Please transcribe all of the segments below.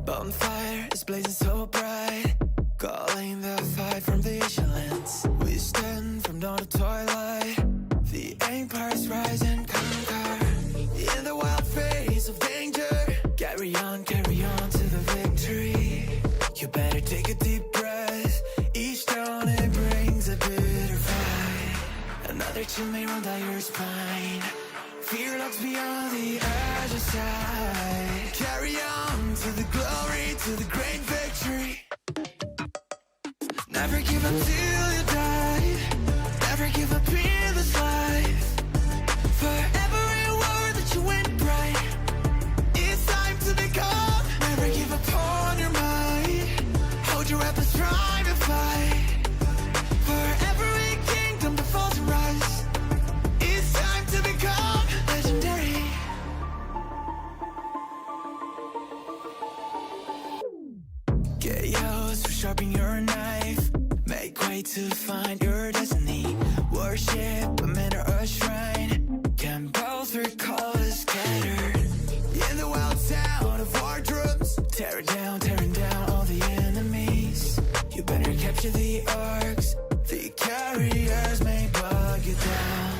Bonfire is blazing so bright, calling the fight from vigilance. We stand from dawn to twilight, the empires rise and conquer. In the wild face of danger, carry on to the victory. You better take a deep breath, each down it brings a bitter fight. Another chill may run down your spine, fear lurks beyond the edge of sight. Carry on to the glory, to the great victory. Never give up till you die, never give up in this life. For every word that you win bright, it's time to become. Never give up on your mind, hold your weapons, try to fight. For every kingdom that falls and rise, it's time to become legendary. Chaos will sharpen your knife, make way to find your destiny. Worship a man or a shrine, can both recall the scattered. In the wild town of wardrobes, tearing down all the enemies. You better capture the arcs, the carriers may bog you down.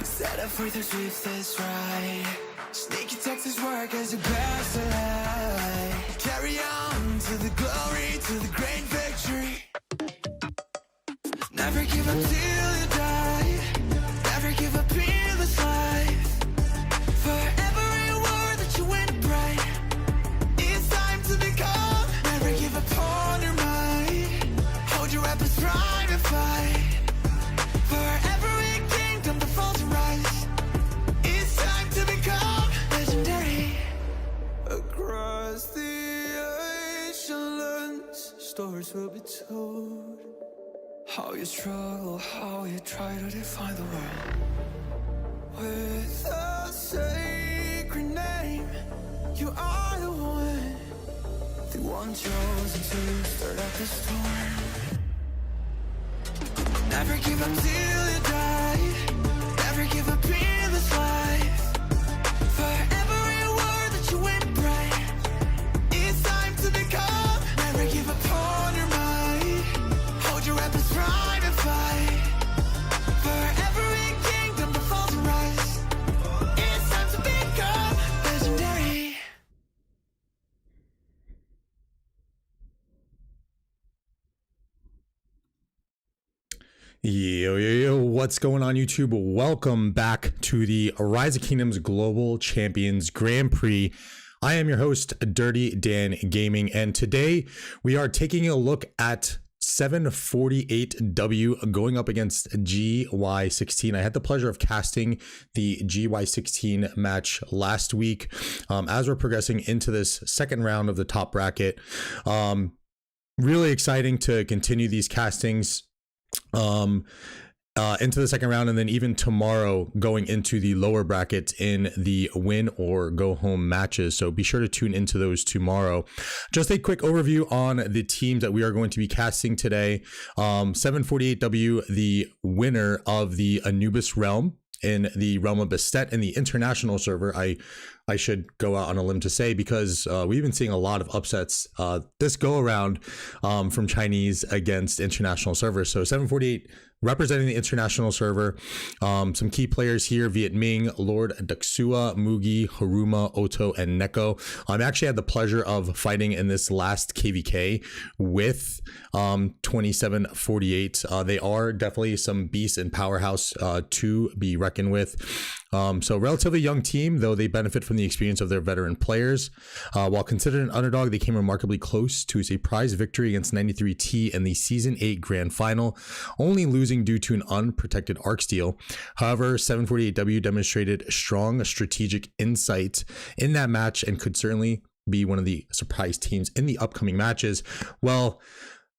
Set up for the swiftest ride, sneaky Texas work as your best alive. Carry on to the glory, to the great victory. Never give up till you die, never give up in this life. For every word that you win bright, it's time to become. Never give up on your mind, hold your weapons, try to fight. For every kingdom that falls and rise, it's time to become legendary. Across the ocean lands, stories will be told. How you struggle, how you try to define the world. With a sacred name, you are the one chosen to start up the storm. Never give up till you die, never give up in this life. For every word that you win bright, it's time to become. Never give up on your mind, hold your weapons, try to fight. For every kingdom that falls and rise, it's time to become legendary. Yo, what's going on YouTube? Welcome back to the Rise of Kingdoms Global Champions Grand Prix. I am your host, Dirty Dan Gaming, and today we are taking a look at 748W going up against GY16. I had the pleasure of casting the GY16 match last week. As we're progressing into this second round of the top bracket, really exciting to continue these castings. into the second round, and then even tomorrow going into the lower brackets in the win or go home matches. So be sure to tune into those tomorrow. Just a quick overview on the teams that we are going to be casting today. 748W, the winner of the Anubis realm in the realm of Bastet in the international server. I should go out on a limb to say, because we've been seeing a lot of upsets this go around from Chinese against international servers. So 748 representing the international server. Some key players here: Viet Minh, Lord Duxua, Mugi, Haruma, Oto, and Neko. I actually had the pleasure of fighting in this last KVK with 2748. They are definitely some beasts and powerhouse to be reckoned with. So relatively young team, though they benefit from the experience of their veteran players. While considered an underdog, they came remarkably close to a surprise victory against 93T in the Season 8 Grand Final, only losing due to an unprotected arc steal. However, 748W demonstrated strong strategic insight in that match and could certainly be one of the surprise teams in the upcoming matches. Well,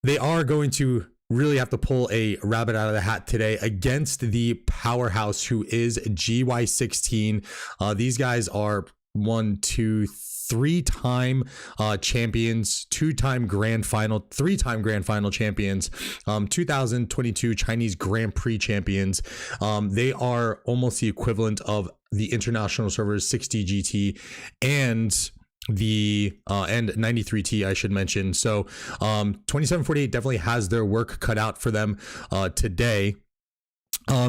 they are going to really have to pull a rabbit out of the hat today against the powerhouse who is GY16. These guys are 3-time champions, 2-time grand final, 3-time grand final champions, 2022 Chinese Grand Prix champions. They are almost the equivalent of the international servers 60GT and the and 93T, I should mention. So 2748 definitely has their work cut out for them today.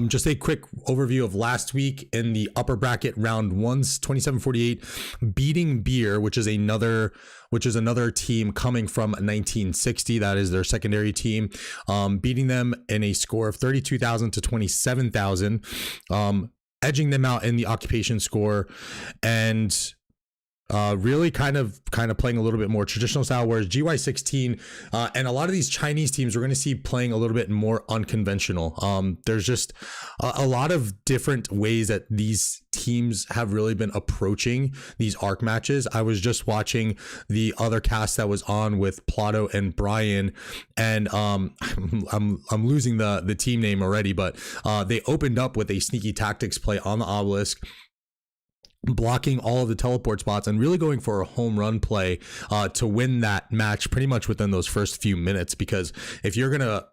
Just a quick overview of last week in the upper bracket round ones. 2748 beating Beer, which is another team coming from 1960. That is their secondary team, beating them in a score of 32,000 to 27,000, edging them out in the occupation score, and really kind of playing a little bit more traditional style, whereas GY16 and a lot of these Chinese teams we're going to see playing a little bit more unconventional. There's just a lot of different ways that these teams have really been approaching these arc matches. I was just watching the other cast that was on with Plato and Brian, and I'm losing the team name already, but they opened up with a sneaky tactics play on the obelisk, blocking all of the teleport spots and really going for a home run play to win that match pretty much within those first few minutes. Because if you're gonna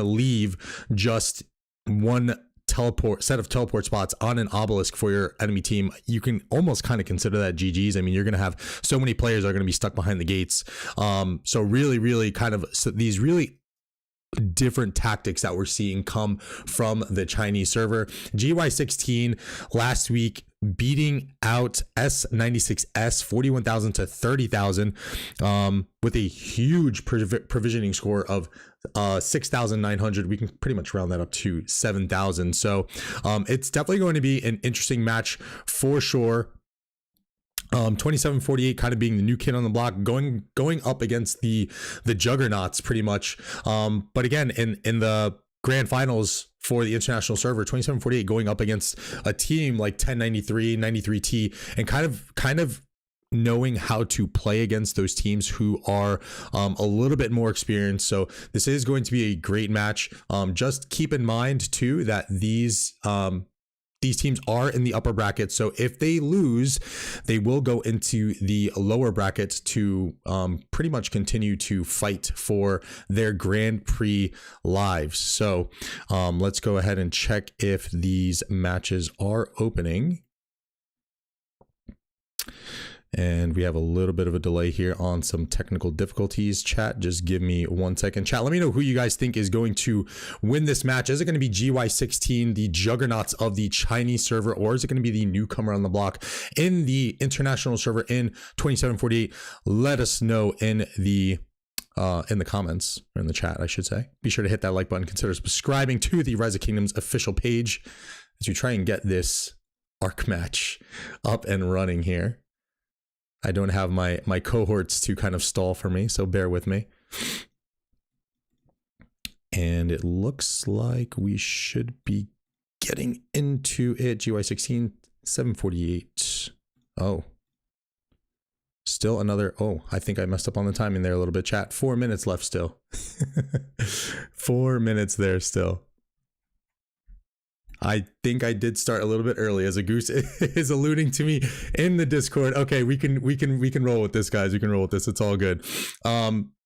leave just one set of teleport spots on an obelisk for your enemy team, you can almost kind of consider that GG's. I mean, you're gonna have so many players that are gonna be stuck behind the gates. So really kind of these really different tactics that we're seeing come from the Chinese server. GY16 last week beating out S96S 41,000 to 30,000 with a huge provisioning score of 6,900. We can pretty much round that up to 7,000. So it's definitely going to be an interesting match for sure. 2748 kind of being the new kid on the block, going up against the juggernauts pretty much. But again, in the grand finals for the international server, 2748 going up against a team like 1093, 93T, and kind of knowing how to play against those teams who are a little bit more experienced. So this is going to be a great match. Just keep in mind too that these teams are in the upper bracket, so if they lose, they will go into the lower bracket to pretty much continue to fight for their Grand Prix lives. So let's go ahead and check if these matches are opening. And we have a little bit of a delay here on some technical difficulties. Chat, just give me 1 second. Chat, let me know who you guys think is going to win this match. Is it going to be GY16, the juggernauts of the Chinese server, or is it going to be the newcomer on the block in the international server in 2748? Let us know in the comments, or in the chat, I should say. Be sure to hit that like button. Consider subscribing to the Rise of Kingdoms official page as we try and get this arc match up and running here. I don't have my cohorts to kind of stall for me, so bear with me. And it looks like we should be getting into it. GY16, 748. Oh. Still another, oh, I think I messed up on the timing there a little bit, chat. 4 minutes left still. 4 minutes there still. I think I did start a little bit early, as a goose is alluding to me in the Discord. Okay, we can roll with this, guys. We can roll with this. It's all good.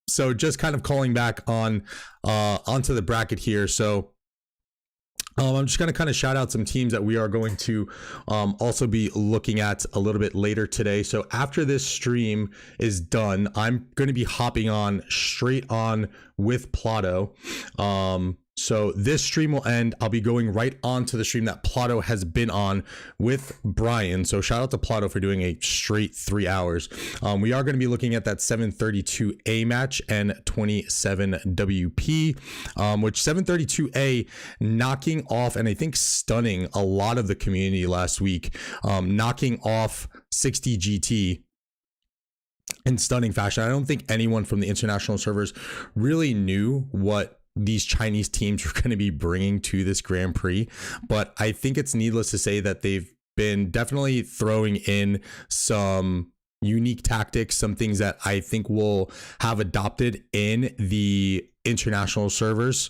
So just kind of calling back on onto the bracket here. So I'm just going to kind of shout out some teams that we are going to also be looking at a little bit later today. So after this stream is done, I'm going to be hopping on straight on with Plato. So this stream will end. I'll be going right on to the stream that Plato has been on with Brian. So shout out to Plato for doing a straight 3 hours. We are going to be looking at that 732A match and 27WP, which 732A knocking off and I think stunning a lot of the community last week, knocking off 60GT in stunning fashion. I don't think anyone from the international servers really knew what these Chinese teams are going to be bringing to this Grand Prix, but I think it's needless to say that they've been definitely throwing in some unique tactics, some things that I think will have adopted in the international servers.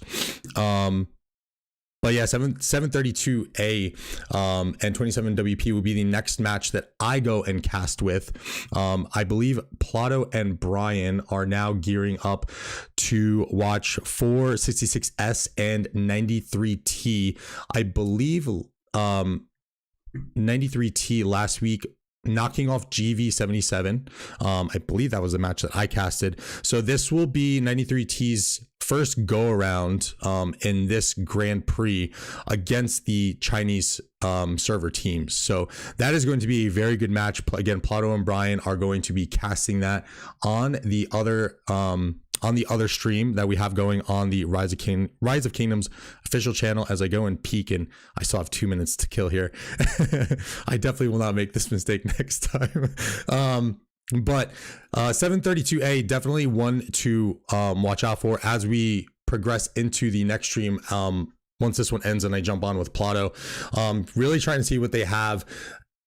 But yeah, 732A and 27WP will be the next match that I go and cast with. I believe Plato and Brian are now gearing up to watch 466S and 93T. I believe 93T last week knocking off GV77. I believe that was the match that I casted. So this will be 93T's first go around in this Grand Prix against the Chinese server teams. So that is going to be a very good match. Again, Plato and Brian are going to be casting that on the other stream that we have going on the Rise of Kingdoms official channel. As I go and peek, and I still have 2 minutes to kill here. I definitely will not make this mistake next time. But 732A definitely one to watch out for as we progress into the next stream. Once this one ends and I jump on with Plato, really trying to see what they have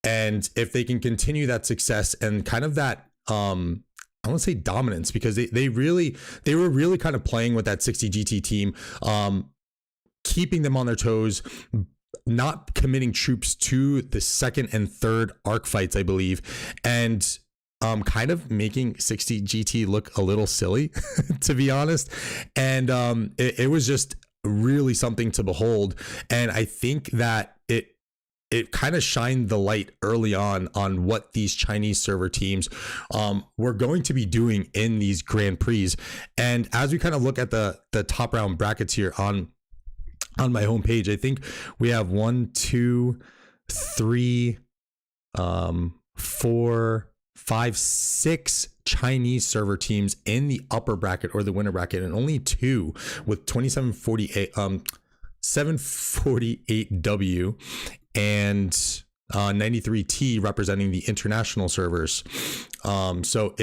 and if they can continue that success and kind of that I want to say dominance, because they were really kind of playing with that 60GT team, keeping them on their toes, not committing troops to the second and third arc fights, I believe, and kind of making 60GT look a little silly, to be honest. And it was just really something to behold. And I think that it kind of shined the light early on what these Chinese server teams were going to be doing in these Grand Prix. And as we kind of look at the top round brackets here on my homepage, I think we have 1, 2, 3, 4, 5, 6 Chinese server teams in the upper bracket or the winner bracket, and only 2 with 748W and 93T representing the international servers. So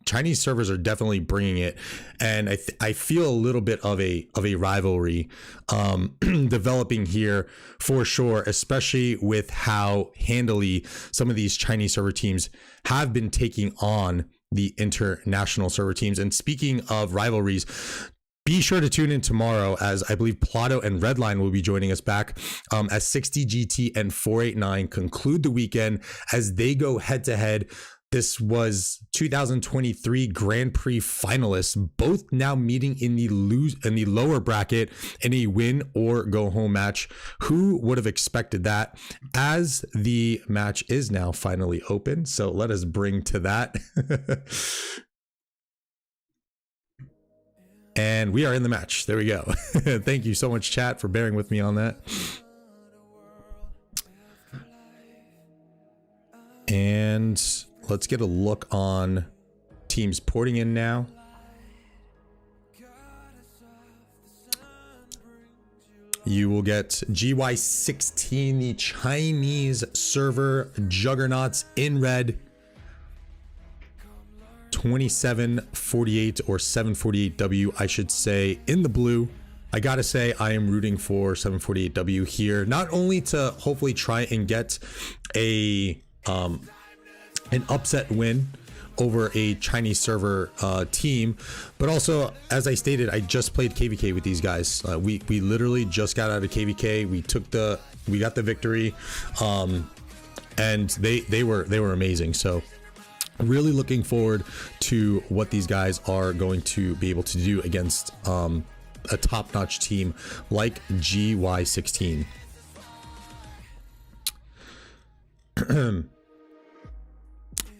Chinese servers are definitely bringing it, and I feel a little bit of a rivalry developing here for sure, especially with how handily some of these Chinese server teams have been taking on the international server teams. And speaking of rivalries, be sure to tune in tomorrow, as I believe Plato and Redline will be joining us back as 60GT and 489 conclude the weekend as they go head to head. This was 2023 Grand Prix finalists, both now meeting in the lower bracket in a win or go home match. Who would have expected that? As the match is now finally open, so let us bring to that. And we are in the match. There we go. Thank you so much, chat, for bearing with me on that. And let's get a look on teams porting in now. You will get GY16, the Chinese server juggernauts in red. 2748 or 748W, I should say, in the blue. I gotta say, I am rooting for 748W here, not only to hopefully try and get an upset win, over a Chinese server team, but also, as I stated, I just played KVK with these guys. We literally just got out of KVK. We got the victory, and they were amazing. So really looking forward to what these guys are going to be able to do against a top-notch team like GY16.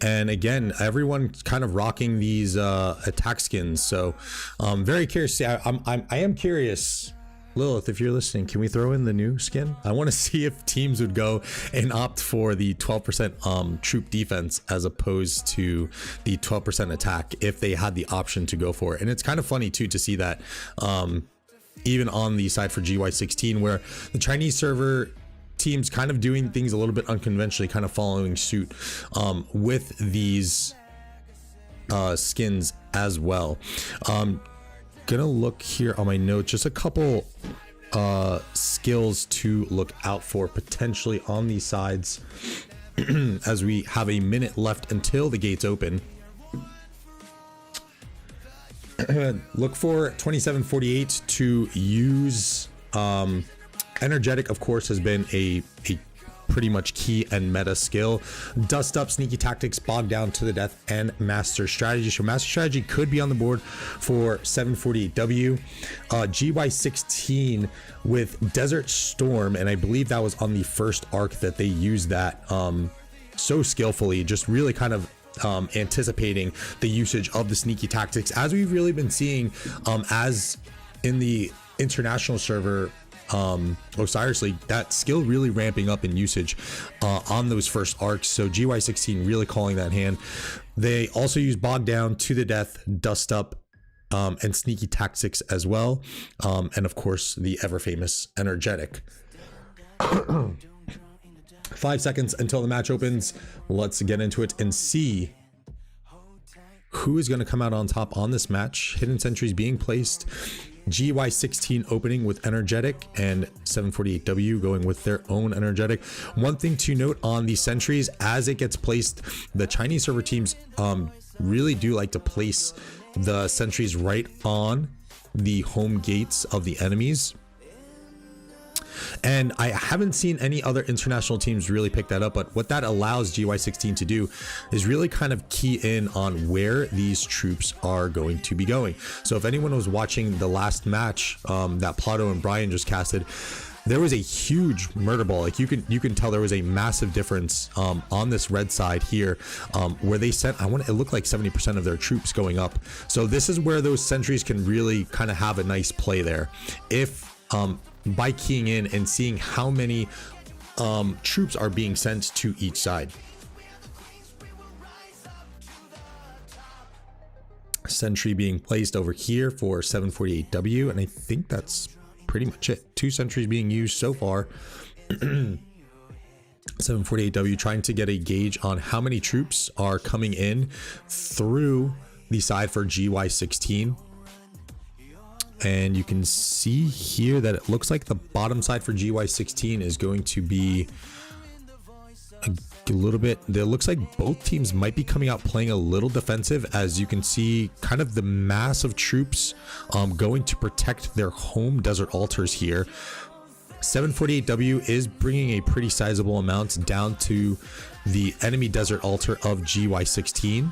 And again, everyone kind of rocking these attack skins, so very curious. I am curious, Lilith, if you're listening, can we throw in the new skin? I want to see if teams would go and opt for the 12% troop defense as opposed to the 12% attack if they had the option to go for it. And it's kind of funny too to see that even on the side for GY16, where the Chinese server teams kind of doing things a little bit unconventionally, kind of following suit with these skins as well. Gonna look here on my notes, just a couple skills to look out for potentially on these sides as we have a minute left until the gates open. Look for 2748 to use energetic, of course, has been a pretty much key and meta skill. Dust up, sneaky tactics, bog down to the death, and master strategy. So master strategy could be on the board for 748W. GY16 with Desert Storm, and I believe that was on the first arc that they used that so skillfully, just really kind of anticipating the usage of the sneaky tactics, as we've really been seeing as in the international server. Seriously, that skill really ramping up in usage on those first arcs. So GY16 really calling that hand. They also use bog down, to the death, dust up, and sneaky tactics as well, and of course the ever famous energetic. 5 seconds until the match opens. Let's get into it and see who is going to come out on top on this match. Hidden sentries being placed. GY16 opening with energetic, and 748W going with their own energetic. One thing to note on the sentries, as it gets placed, the Chinese server teams really do like to place the sentries right on the home gates of the enemies. And I haven't seen any other international teams really pick that up, but what that allows GY16 to do is really kind of key in on where these troops are going to be going. So if anyone was watching the last match that Plato and Brian just casted, there was a huge murder ball. Like you can tell there was a massive difference on this red side here, where they sent, it looked like 70% of their troops going up. So this is where those sentries can really kind of have a nice play there. If by keying in and seeing how many troops are being sent to each side. Sentry being placed over here for 748W, and I think that's pretty much it. 2 sentries being used so far. 748W trying to get a gauge on how many troops are coming in through the side for GY16. And you can see here that it looks like the bottom side for GY16 is going to be a little bit, it looks like both teams might be coming out playing a little defensive, as you can see kind of the mass of troops going to protect their home desert altars here. 748W is bringing a pretty sizable amount down to the enemy desert altar of GY16.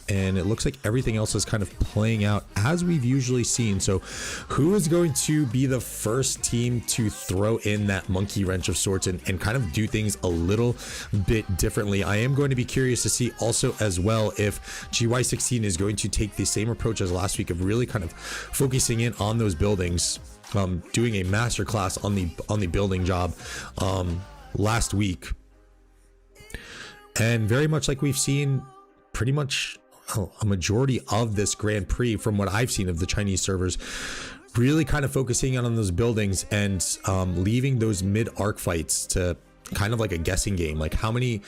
And it looks like everything else is kind of playing out as we've usually seen. So who is going to be the first team to throw in that monkey wrench of sorts and kind of do things a little bit differently? I am going to be curious to see also as well if GY16 is going to take the same approach as last week of really kind of focusing in on those buildings, doing a masterclass on the building job last week. And very much like we've seen pretty much a majority of this Grand Prix, from what I've seen of the Chinese servers, really kind of focusing on those buildings and leaving those mid-arc fights to kind of like a guessing game. Like how many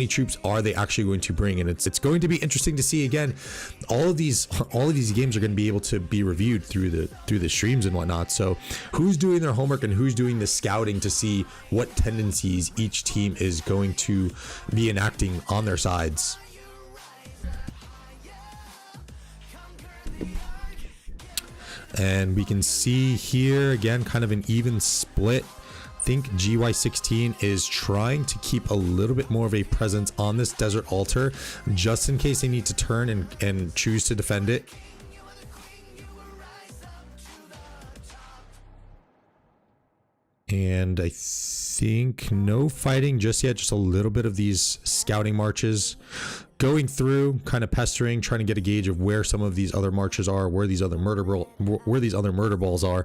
troops are they actually going to bring? And it's going to be interesting to see. Again, all of these games are going to be able to be reviewed through the streams and whatnot. So who's doing their homework and who's doing the scouting to see what tendencies each team is going to be enacting on their sides. And we can see here again kind of an even split. I think GY16 is trying to keep a little bit more of a presence on this desert altar just in case they need to turn and choose to defend it. And I think no fighting just yet, just a little bit of these scouting marches going through, kind of pestering, trying to get a gauge of where some of these other marches are, where these other murder balls are.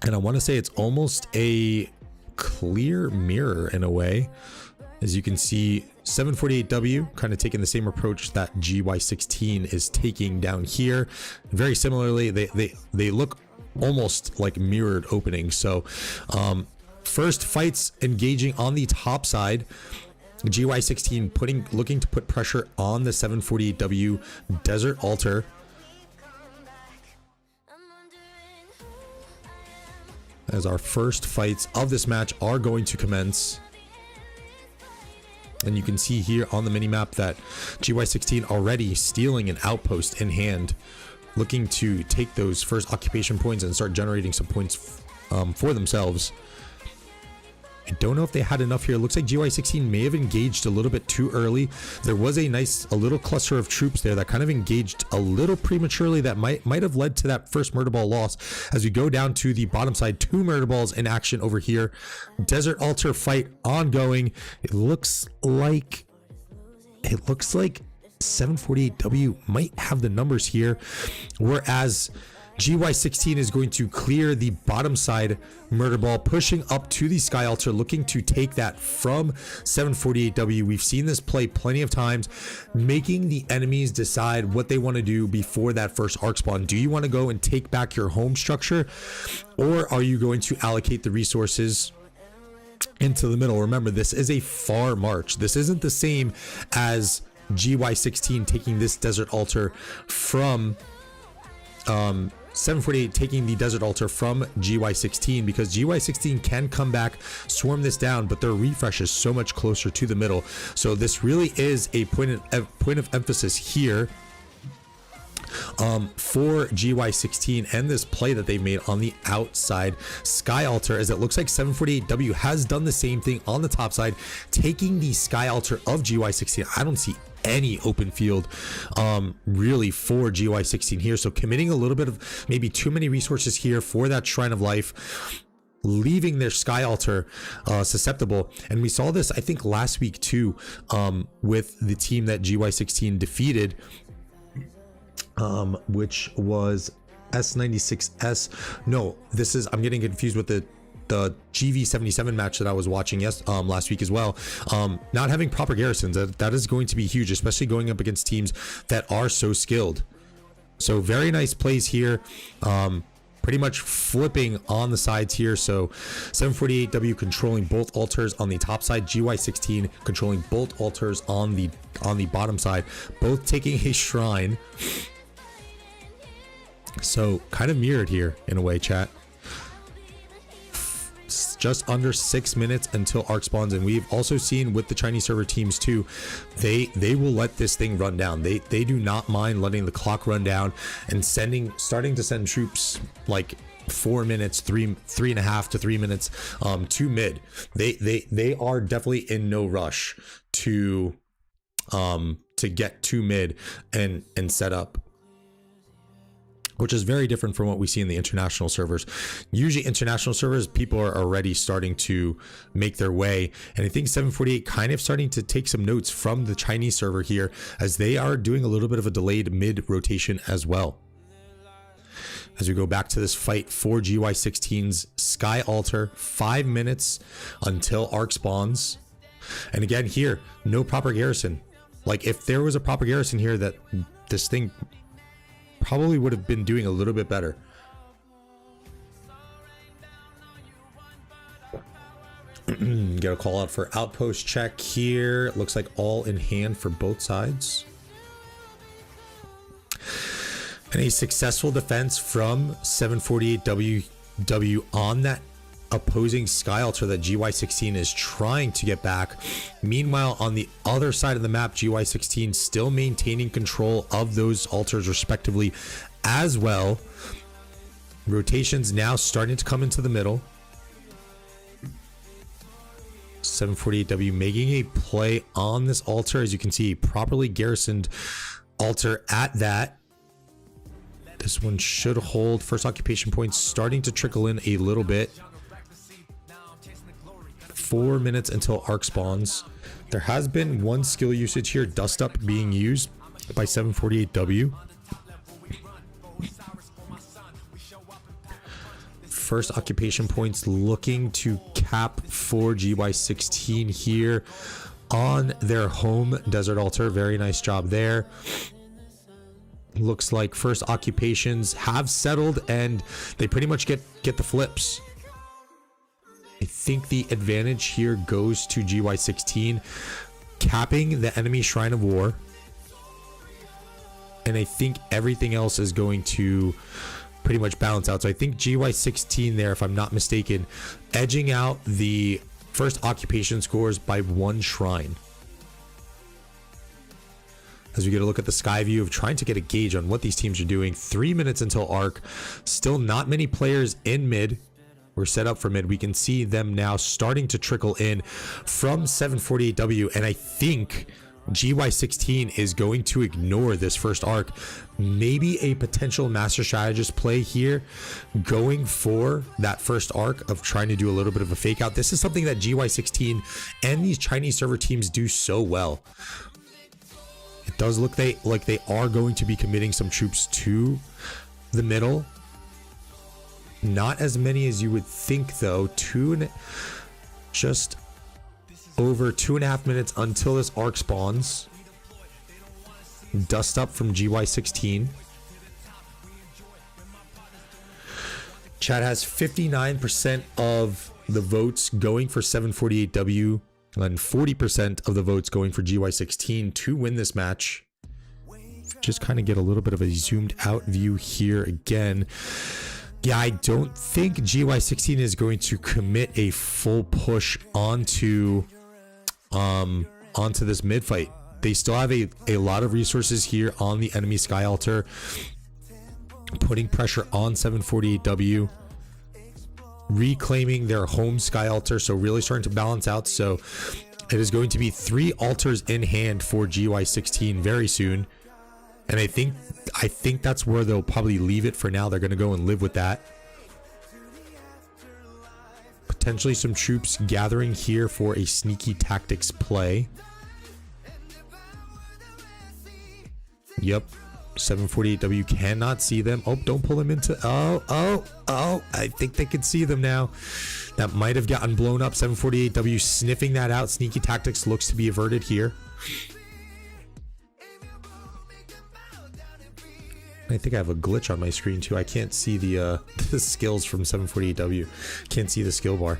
And I want to say it's almost a clear mirror in a way. As you can see, 748W kind of taking the same approach that GY16 is taking down here. Very similarly, they look almost like mirrored openings. So first fights engaging on the top side. GY16 looking to put pressure on the 748W desert altar. As our first fights of this match are going to commence. And you can see here on the minimap that GY16 already stealing an outpost in hand, looking to take those first occupation points and start generating some points for themselves. I don't know if they had enough here. It looks like GY16 may have engaged a little bit too early. There was a little cluster of troops there that kind of engaged a little prematurely that might have led to that first murder ball loss. As we go down to the bottom side, 2 murder balls in action over here. Desert altar fight ongoing. It looks like 748W might have the numbers here, whereas GY16 is going to clear the bottom side murder ball, pushing up to the sky altar, looking to take that from 748W. We've seen this play plenty of times, making the enemies decide what they want to do before that first arc spawn. Do you want to go and take back your home structure, or are you going to allocate the resources into the middle? Remember, this is a far march. This isn't the same as GY16 taking this desert altar from 748 taking the desert altar from GY16, because GY16 can come back, swarm this down, but their refresh is so much closer to the middle. So this really is a point of emphasis here for GY16 and this play that they've made on the outside sky altar, as it looks like 748W has done the same thing on the top side, taking the sky altar of GY16. I don't see any open field really for GY16 here, so committing a little bit of maybe too many resources here for that Shrine of Life, leaving their sky altar susceptible. And we saw this I think last week too, with the team that GY16 defeated, which was S96S. No, this is, I'm getting confused with the GV77 match that I was watching last week as well. Not having proper garrisons, that is going to be huge, especially going up against teams that are so skilled. So very nice plays here, pretty much flipping on the sides here. So 748W controlling both altars on the top side, GY16 controlling both altars on the bottom side, both taking a shrine. So kind of mirrored here in a way, chat. Just under 6 minutes until arc spawns, and we've also seen with the Chinese server teams too, they will let this thing run down. They do not mind letting the clock run down and starting to send troops like 4 minutes, 3.5 to 3 minutes to mid. They are definitely in no rush to get to mid and set up, which is very different from what we see in the international servers. Usually international servers, people are already starting to make their way. And I think 748 kind of starting to take some notes from the Chinese server here, as they are doing a little bit of a delayed mid rotation as well. As we go back to this fight for GY16's sky altar, 5 minutes until arc spawns. And again here, no proper garrison. Like if there was a proper garrison here, that this thing probably would have been doing a little bit better. Get a call out for outpost check here. Looks like all in hand for both sides. And a successful defense from 748WW on that opposing Sky Altar that GY16 is trying to get back. Meanwhile, on the other side of the map, GY16 still maintaining control of those altars respectively as well. Rotations now starting to come into the middle. 748W making a play on this altar. As you can see, a properly garrisoned altar at that. This one should hold. First occupation points starting to trickle in a little bit. 4 minutes until arc spawns. There has been one skill usage here, dust up, being used by 748W. First occupation points looking to cap for GY16 here on their home desert altar. Very nice job there. Looks like first occupations have settled and they pretty much get the flips. I think the advantage here goes to GY16 capping the enemy Shrine of War, and I think everything else is going to pretty much balance out. So I think GY16 there, if I'm not mistaken, edging out the first occupation scores by 1 shrine. As we get a look at the sky view of trying to get a gauge on what these teams are doing. 3 minutes until arc. Still not many players in mid. We're set up for mid. We can see them now starting to trickle in from 748W, and I think GY16 is going to ignore this first arc. Maybe a potential master strategist play here, going for that first arc of trying to do a little bit of a fake out. This is something that GY16 and these Chinese server teams do so well. It does look like they are going to be committing some troops to the middle. Not as many as you would think though. Just over 2.5 minutes until this arc spawns. Dust up from GY16. Chat has 59% of the votes going for 748W and 40% of the votes going for GY16 to win this match. Just kind of get a little bit of a zoomed out view here again. Yeah, I don't think GY16 is going to commit a full push onto this mid fight. They still have a lot of resources here on the enemy Sky Altar, putting pressure on 748W, reclaiming their home Sky Altar, so really starting to balance out. So it is going to be 3 altars in hand for GY16 very soon. And I think that's where they'll probably leave it for now. They're going to go and live with that. Potentially some troops gathering here for a sneaky tactics play. Yep. 748W cannot see them. Oh, don't pull them into... Oh. I think they can see them now. That might have gotten blown up. 748W sniffing that out. Sneaky tactics looks to be averted here. I think I have a glitch on my screen too. I can't see the skills from 748W. Can't see the skill bar.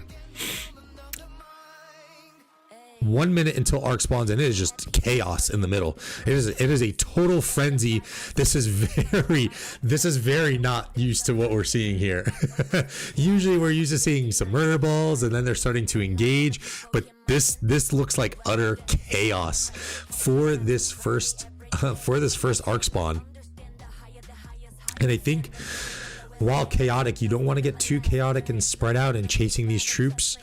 1 minute until arc spawns, and it is just chaos in the middle. It is a total frenzy. This is very not used to what we're seeing here. Usually we're used to seeing some murder balls and then they're starting to engage, but this looks like utter chaos for this first arc spawn. And I think while chaotic, you don't want to get too chaotic and spread out and chasing these troops.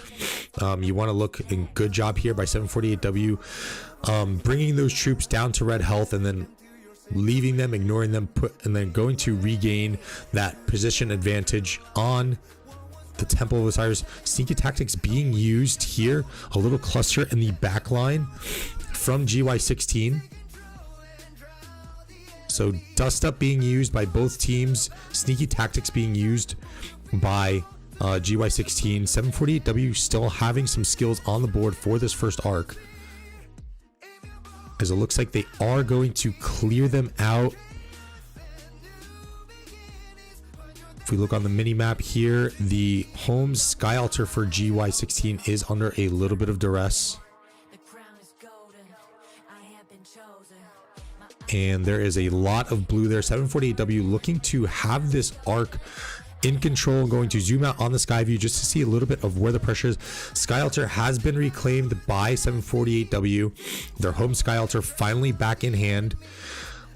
You want to look in good job here by 748W, bringing those troops down to red health and then leaving them, ignoring them, and then going to regain that position advantage on the Temple of Osiris. Sneaky tactics being used here. A little cluster in the back line from GY16. So dust up being used by both teams. Sneaky tactics being used by GY16. 748W still having some skills on the board for this first arc, as it looks like they are going to clear them out. If we look on the mini map here, the home sky altar for GY16 is under a little bit of duress. And there is a lot of blue there. 748W looking to have this arc in control. I'm going to zoom out on the sky view just to see a little bit of where the pressure is. Sky altar has been reclaimed by 748W. Their home sky altar finally back in hand.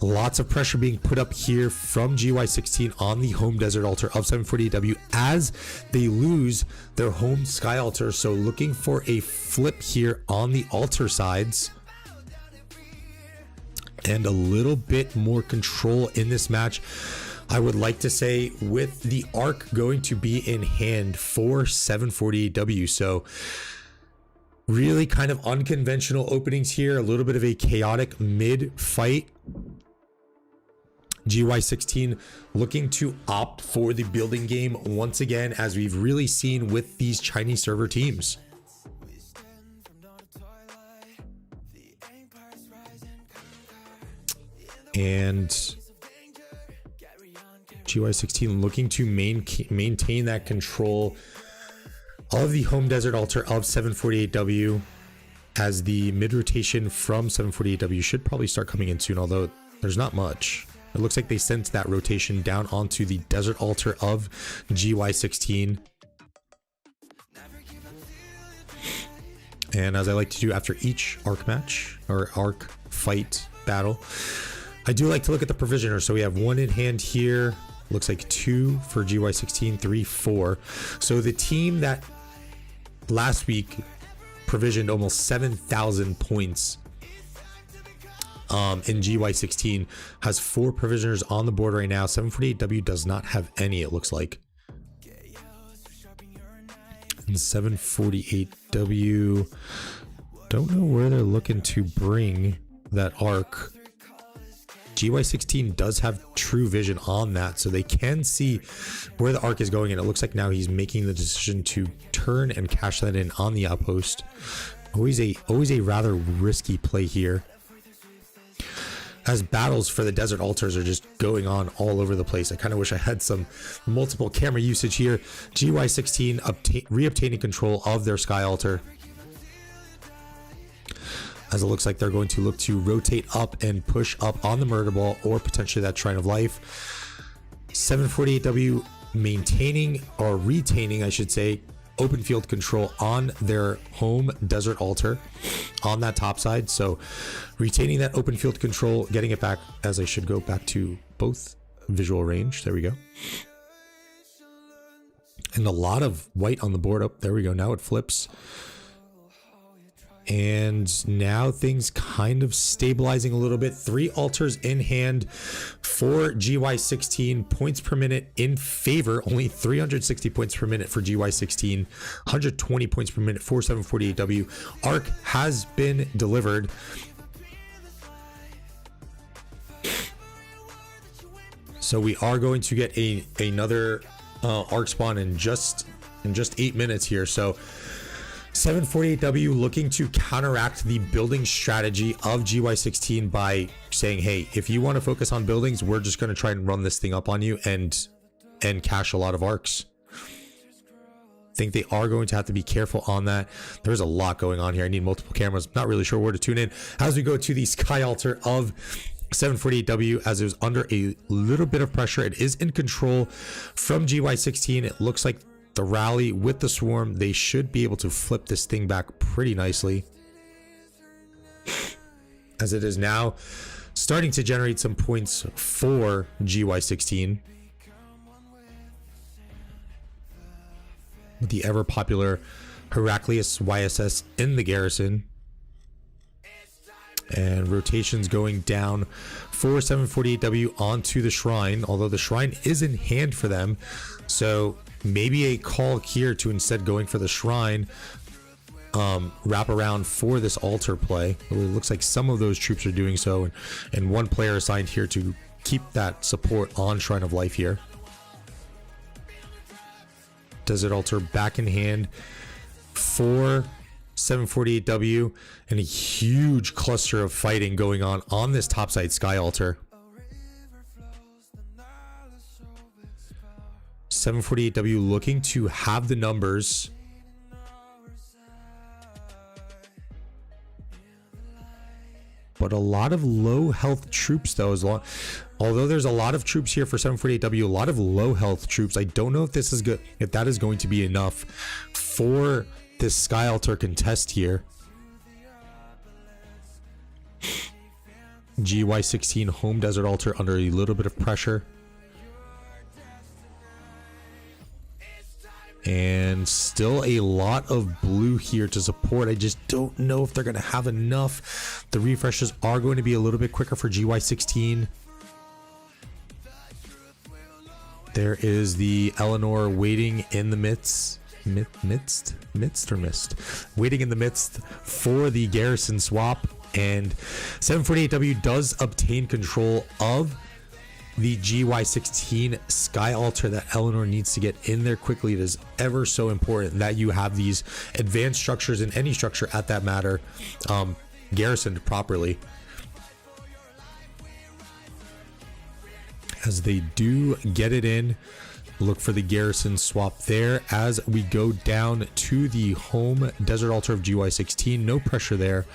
Lots of pressure being put up here from GY16 on the home desert altar of 748W as they lose their home sky altar. So looking for a flip here on the altar sides and a little bit more control in this match. I would like to say with the arc going to be in hand for 748W. So really kind of unconventional openings here, a little bit of a chaotic mid fight. GY16 looking to opt for the building game once again, as we've really seen with these Chinese server teams. And GY16 looking to maintain that control of the home desert altar of 748W, as the mid rotation from 748W should probably start coming in soon, although there's not much. It looks like they sent that rotation down onto the desert altar of GY16. And as I like to do after each arc match or arc fight battle, I do like to look at the provisioner. So we have one in hand here. Looks like 2 for GY16, 3, 4. So the team that last week provisioned almost 7,000 points in GY16 has 4 provisioners on the board right now. 748W does not have any, it looks like. And 748W, don't know where they're looking to bring that arc. GY16 does have true vision on that, so they can see where the arc is going, and it looks like now he's making the decision to turn and cash that in on the outpost. Always a rather risky play here, as battles for the desert altars are just going on all over the place. I kind of wish I had some multiple camera usage here. GY16 re-obtaining control of their sky altar, as it looks like they're going to look to rotate up and push up on the murder ball or potentially that shrine of life. 748W maintaining, or retaining I should say, open field control on their home desert altar on that top side. So retaining that open field control, getting it back, as I should go back to both visual range. There we go. And a lot of white on the board. Up there we go. Now it flips. And now things kind of stabilizing a little bit. 3 altars in hand for GY16. Points per minute in favor. Only 360 points per minute for GY16. 120 points per minute for 748W. Arc has been delivered. So we are going to get another arc spawn in just 8 minutes here. So 748W looking to counteract the building strategy of GY16 by saying, hey, if you want to focus on buildings, we're just going to try and run this thing up on you and cash a lot of arcs. I think they are going to have to be careful on that. There's a lot going on here. I need multiple cameras. Not really sure where to tune in as we go to the sky altar of 748W, as it was under a little bit of pressure. It is in control from GY16. It looks like the rally with the swarm, they should be able to flip this thing back pretty nicely, as it is now starting to generate some points for GY16 with the ever popular Heraclius YSS in the garrison. And rotations going down for 748W onto the shrine, although the shrine is in hand for them. So maybe a call here to instead going for the shrine, wrap around for this altar play. It looks like some of those troops are doing so, and one player assigned here to keep that support on Shrine of Life here. Desert altar back in hand for 748W, and a huge cluster of fighting going on this topside sky altar. 748W looking to have the numbers. But a lot of low health troops though, although there's a lot of troops here for 748W, a lot of low health troops. I don't know if this is good, if that is going to be enough for this Sky Altar contest here. GY16 home Desert Altar under a little bit of pressure. And still a lot of blue here to support. I just don't know if they're going to have enough. The refreshes are going to be a little bit quicker for GY16. There is the Eleanor waiting in the midst. Waiting in the midst for the garrison swap. And 748W does obtain control of the GY16 Sky Altar that Eleanor needs to get in there quickly. It is ever so important that you have these advanced structures in any structure at that matter garrisoned properly, as they do get it in. Look for the garrison swap there as we go down to the home Desert Altar of GY16. No pressure there.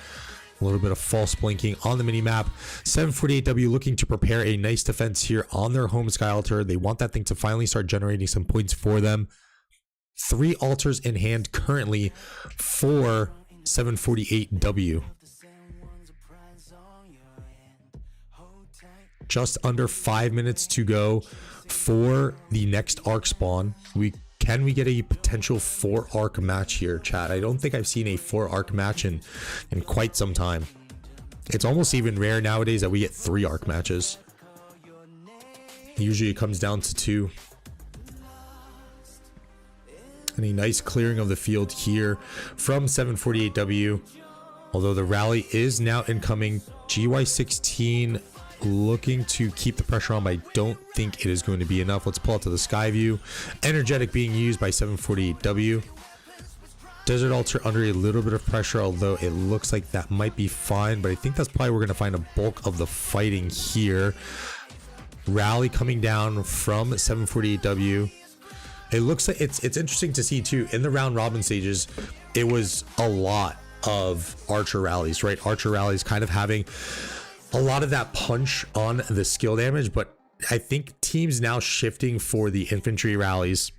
A little bit of false blinking on the mini map. 748W looking to prepare a nice defense here on their home Sky Altar. They want that thing to finally start generating some points for them. 3 altars in hand currently for 748W. Just under 5 minutes to go for the next arc spawn. Can we get a potential 4 arc match here, chat? I don't think I've seen a 4 arc match in quite some time. It's almost even rare nowadays that we get 3 arc matches. Usually it comes down to 2. And a nice clearing of the field here from 748W. Although the rally is now incoming. GY16 looking to keep the pressure on, but I don't think it is going to be enough. Let's pull out to the sky view. Energetic being used by 748W. Desert Altar under a little bit of pressure, although it looks like that might be fine, but I think that's probably where we're going to find a bulk of the fighting here. Rally coming down from 748W. It looks like it's interesting to see too, in the round robin stages, it was a lot of archer rallies, right? Archer rallies kind of having a lot of that punch on the skill damage, but I think teams now shifting for the infantry rallies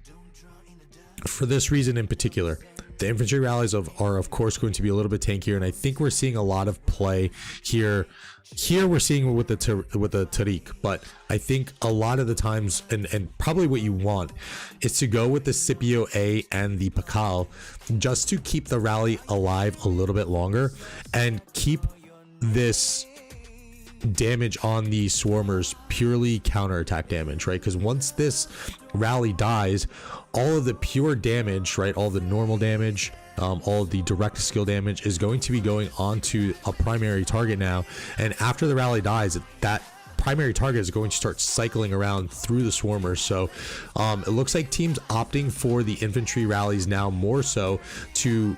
for this reason in particular. The infantry rallies are of course going to be a little bit tankier, and I think we're seeing a lot of play here. Here we're seeing with the Tariq, but I think a lot of the times, and probably what you want is to go with the Scipio A and the Pakal, just to keep the rally alive a little bit longer and keep this damage on the swarmers purely counterattack damage, right? Because once this rally dies, all of the pure damage, right, all the normal damage, all of the direct skill damage is going to be going onto a primary target now, and after the rally dies, that primary target is going to start cycling around through the swarmers. So it looks like teams opting for the infantry rallies now more so to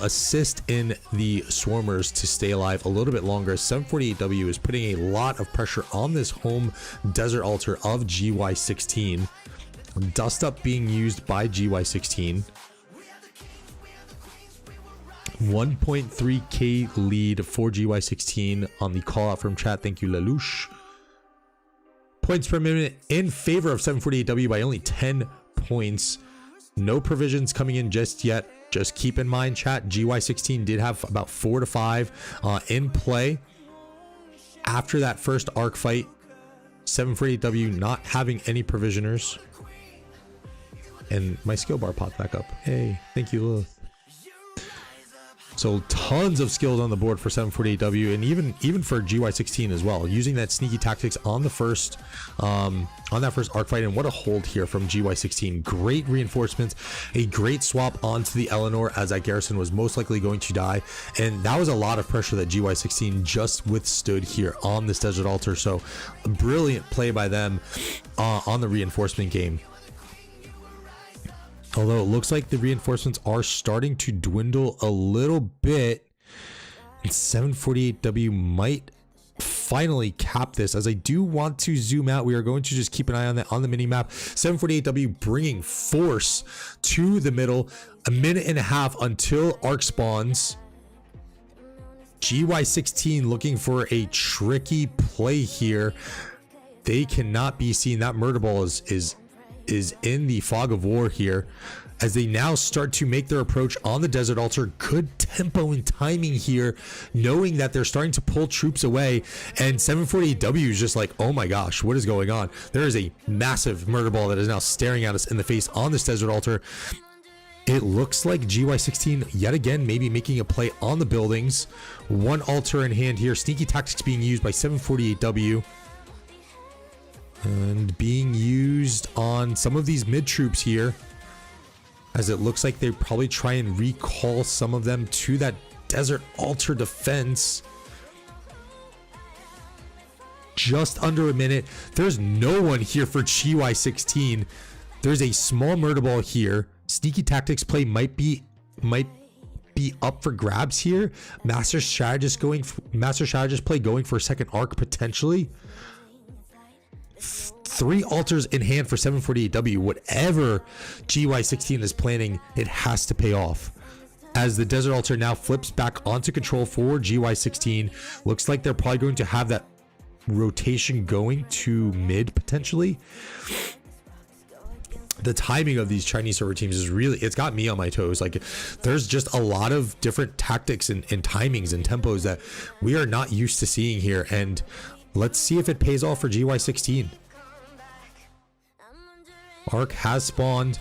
assist in the swarmers to stay alive a little bit longer. 748W is putting a lot of pressure on this home Desert Altar of GY16. Dust up being used by GY16. 1.3k lead for GY16 on the call out from chat. Thank you, Lelouch. Points per minute in favor of 748W by only 10 points. No provisions coming in just yet. Just keep in mind, chat, GY16 did have about 4 to 5 in play after that first arc fight. 748W not having any provisioners. And my skill bar popped back up. Hey, thank you, Lilith. So tons of skills on the board for 748W, and even for GY16 as well, using that sneaky tactics on the first on that first arc fight. And what a hold here from GY16. Great reinforcements, a great swap onto the Eleanor, as that garrison was most likely going to die, and that was a lot of pressure that GY16 just withstood here on this Desert Altar. So a brilliant play by them on the reinforcement game. Although it looks like the reinforcements are starting to dwindle a little bit, and 748W might finally cap this. As I do want to zoom out, we are going to just keep an eye on the mini map. 748W bringing force to the middle, a minute and a half until arc spawns. GY16 looking for a tricky play here. They cannot be seen. That murder ball is in the fog of war here, as they now start to make their approach on the desert altar. Good tempo and timing here, knowing that they're starting to pull troops away, and 748W is just like, oh my gosh, what is going on? There is a massive murder ball that is now staring at us in the face on this desert altar. It looks like GY16 yet again maybe making a play on the buildings. One altar in hand here. Sneaky tactics being used by 748W and being used on some of these mid troops here, as it looks like they probably try and recall some of them to that desert altar defense. Just under a minute. There's no one here for GY16. There's a small murder ball here. Sneaky tactics play might be up for grabs here. Master strategist play going for a second arc potentially. 3 altars in hand for 748W. Whatever GY16 is planning, it has to pay off, as the desert altar now flips back onto control for GY16. Looks like they're probably going to have that rotation going to mid potentially. The timing of these Chinese server teams is really, it's got me on my toes. Like, there's just a lot of different tactics and timings and tempos that we are not used to seeing here, and let's see if it pays off for GY16. Arc has spawned.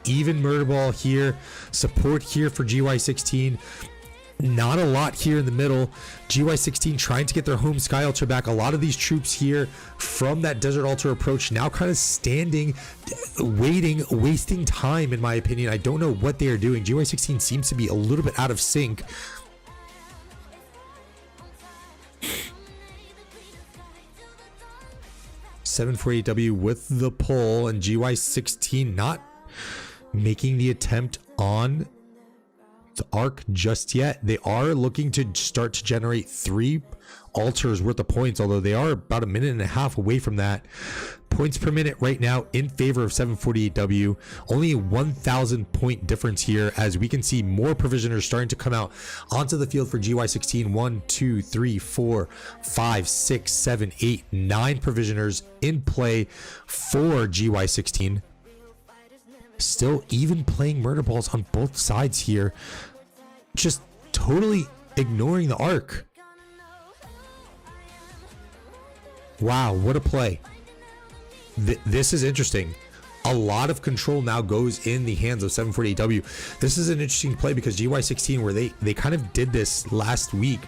Even murder ball here. Support here for GY16. Not a lot here in the middle. GY16 trying to get their home sky altar back. A lot of these troops here from that desert altar approach now kind of standing, waiting, wasting time, in my opinion. I don't know what they are doing. GY16 seems to be a little bit out of sync. .748W with the pull, and GY16 not making the attempt on the arc just yet. They are looking to start to generate 3 altars worth of points, although they are about a minute and a half away from that. Points per minute right now in favor of 748W. Only a 1,000 point difference here, as we can see more provisioners starting to come out onto the field for GY16. 1, 2, 3, 4, 5, 6, 7, 8, 9 provisioners in play for GY16. Still even playing murder balls on both sides here, just totally ignoring the arc. Wow, what a play. This is interesting. A lot of control now goes in the hands of 748W. This is an interesting play because GY16, where they kind of did this last week,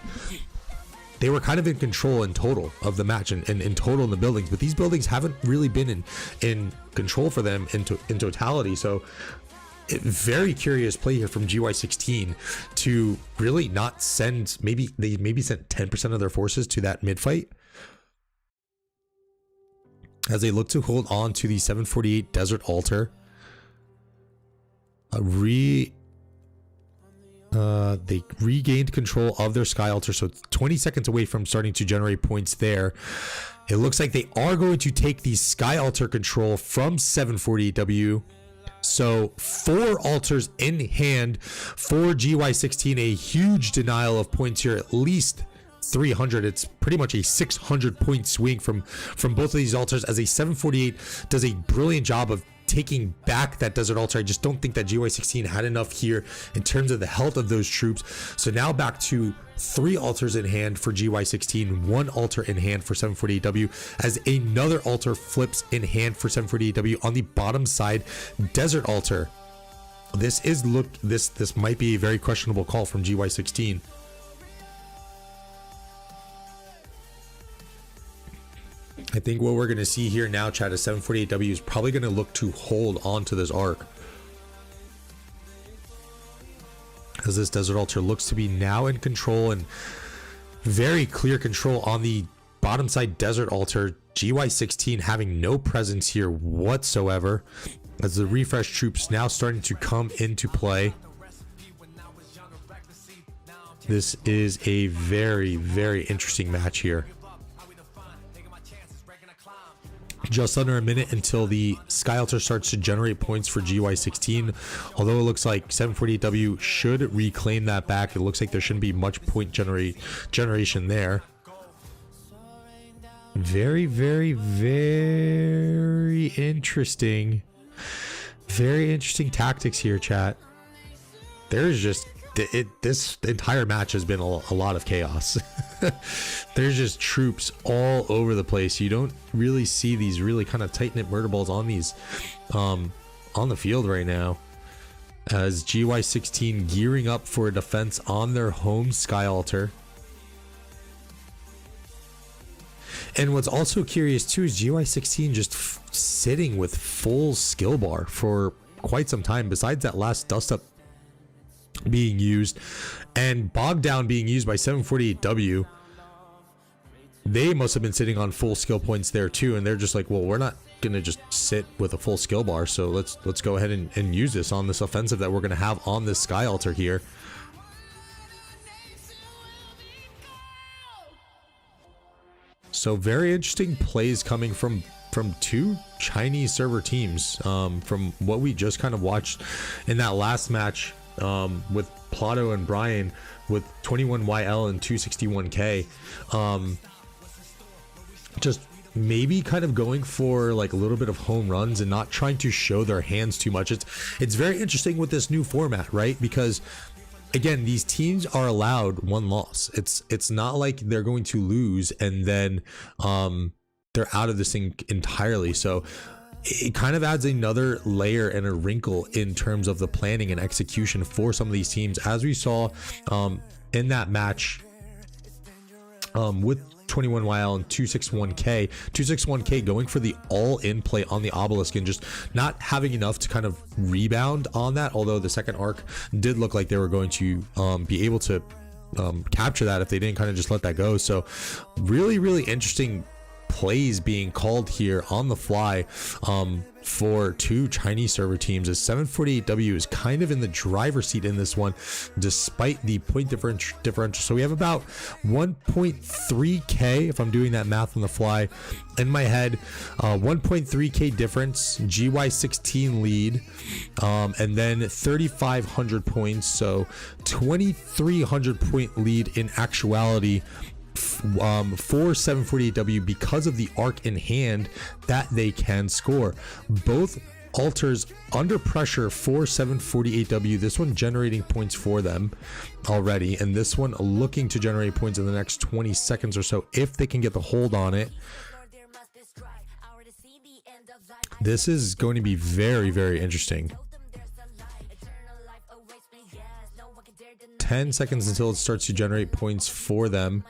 they were kind of in control in total of the match and in total in the buildings, but these buildings haven't really been in control for them in totality. So very curious play here from GY16 to really not send, maybe sent 10% of their forces to that mid fight, as they look to hold on to the 748 desert altar. They regained control of their sky altar, so 20 seconds away from starting to generate points there. It looks like they are going to take the sky altar control from 748W. So 4 altars in hand for GY16. A huge denial of points here, at least 300. It's pretty much a 600 point swing from both of these altars, as a 748 does a brilliant job of taking back that desert altar. I just don't think that GY16 had enough here in terms of the health of those troops. So now back to 3 altars in hand for GY16, 1 altar in hand for 748W, as another altar flips in hand for 748W on the bottom side desert altar. This might be a very questionable call from GY16. I think what we're going to see here now, chat, is 748W is probably going to look to hold on to this arc, as this desert altar looks to be now in control, and very clear control on the bottom side desert altar. GY16 having no presence here whatsoever, as the refresh troops now starting to come into play. This is a very, very interesting match here. Just under a minute until the Sky Altar starts to generate points for GY16. Although it looks like 748W should reclaim that back. It looks like there shouldn't be much point generation there. Very, very, very interesting. Very interesting tactics here, chat. There's just this entire match has been a lot of chaos. There's just troops all over the place. You don't really see these really kind of tight-knit murder balls on these on the field right now, as GY16 gearing up for a defense on their home Sky Altar. And what's also curious too is GY16 just sitting with full skill bar for quite some time, besides that last dust up being used and bog down being used by 748W. They must have been sitting on full skill points there too, and they're just like, well, we're not gonna just sit with a full skill bar, so let's go ahead and use this on this offensive that we're gonna have on this Sky Altar here. So very interesting plays coming from two Chinese server teams, from what we just kind of watched in that last match with Plato and Brian with 21YL and 261K. Just maybe kind of going for like a little bit of home runs and not trying to show their hands too much. It's very interesting with this new format, right? Because again, these teams are allowed one loss. It's not like they're going to lose and then they're out of this thing entirely. So it kind of adds another layer and a wrinkle in terms of the planning and execution for some of these teams, as we saw in that match with 21YL and 261K. 261K going for the all-in play on the obelisk and just not having enough to kind of rebound on that, although the second arc did look like they were going to be able to capture that if they didn't kind of just let that go. So really, really interesting plays being called here on the fly for two Chinese server teams, as 748W is kind of in the driver's seat in this one despite the point differential. So we have about 1.3k, if I'm doing that math on the fly in my head, 1.3k difference, GY16 lead, and then 3,500 points, so 2,300 point lead in actuality for 748W because of the arc in hand that they can score. Both altars under pressure for 748W, this one generating points for them already, and this one looking to generate points in the next 20 seconds or so if they can get the hold on it. This is going to be very, very interesting. 10 seconds until it starts to generate points for them,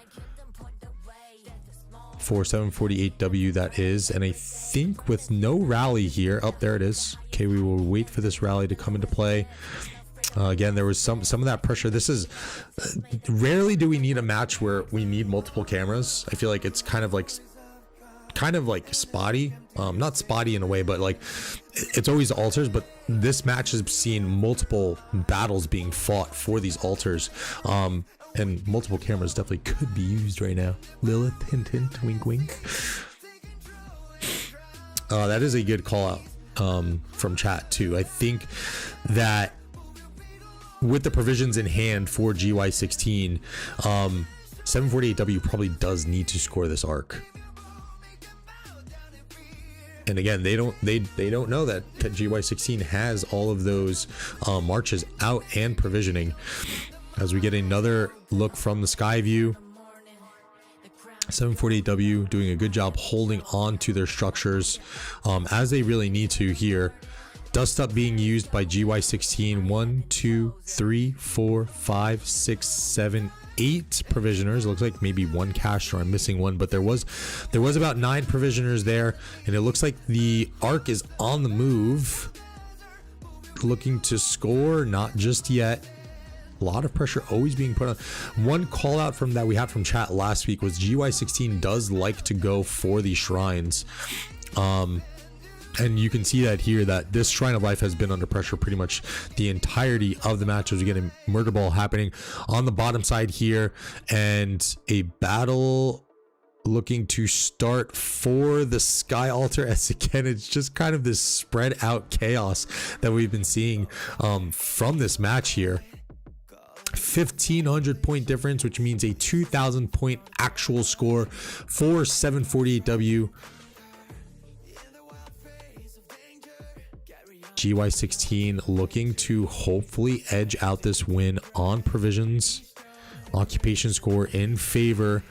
for 748W that is, and I think with no rally here, oh, there it is. Okay, we will wait for this rally to come into play. Again, there was some of that pressure. This is rarely do we need a match where we need multiple cameras. I feel like it's kind of like spotty, not spotty in a way, but like it's always altars, but this match has seen multiple battles being fought for these altars, and multiple cameras definitely could be used right now. Lilith, hint hint, wink wink. That is a good call out from chat too. I think that with the provisions in hand for GY16, 748W probably does need to score this arc. And again, they don't know that GY16 has all of those marches out and provisioning. As we get another look from the sky view, 748W doing a good job holding on to their structures as they really need to here. Dust up being used by GY16. 1, 2, 3, 4, 5, 6, 7, 8 provisioners. It looks like maybe one cache, or I'm missing one, but there was about 9 provisioners there, and it looks like the arc is on the move, looking to score. Not just yet. A lot of pressure always being put on. One call out from that we had from chat last week was GY16 does like to go for these shrines. And you can see that here, that this Shrine of Life has been under pressure pretty much the entirety of the match. There's again a murder ball happening on the bottom side here, and a battle looking to start for the Sky Altar, as again it's just kind of this spread out chaos that we've been seeing from this match here. 1,500 point difference, which means a 2,000 point actual score for 748W. GY16 looking to hopefully edge out this win on provisions. Occupation score in favor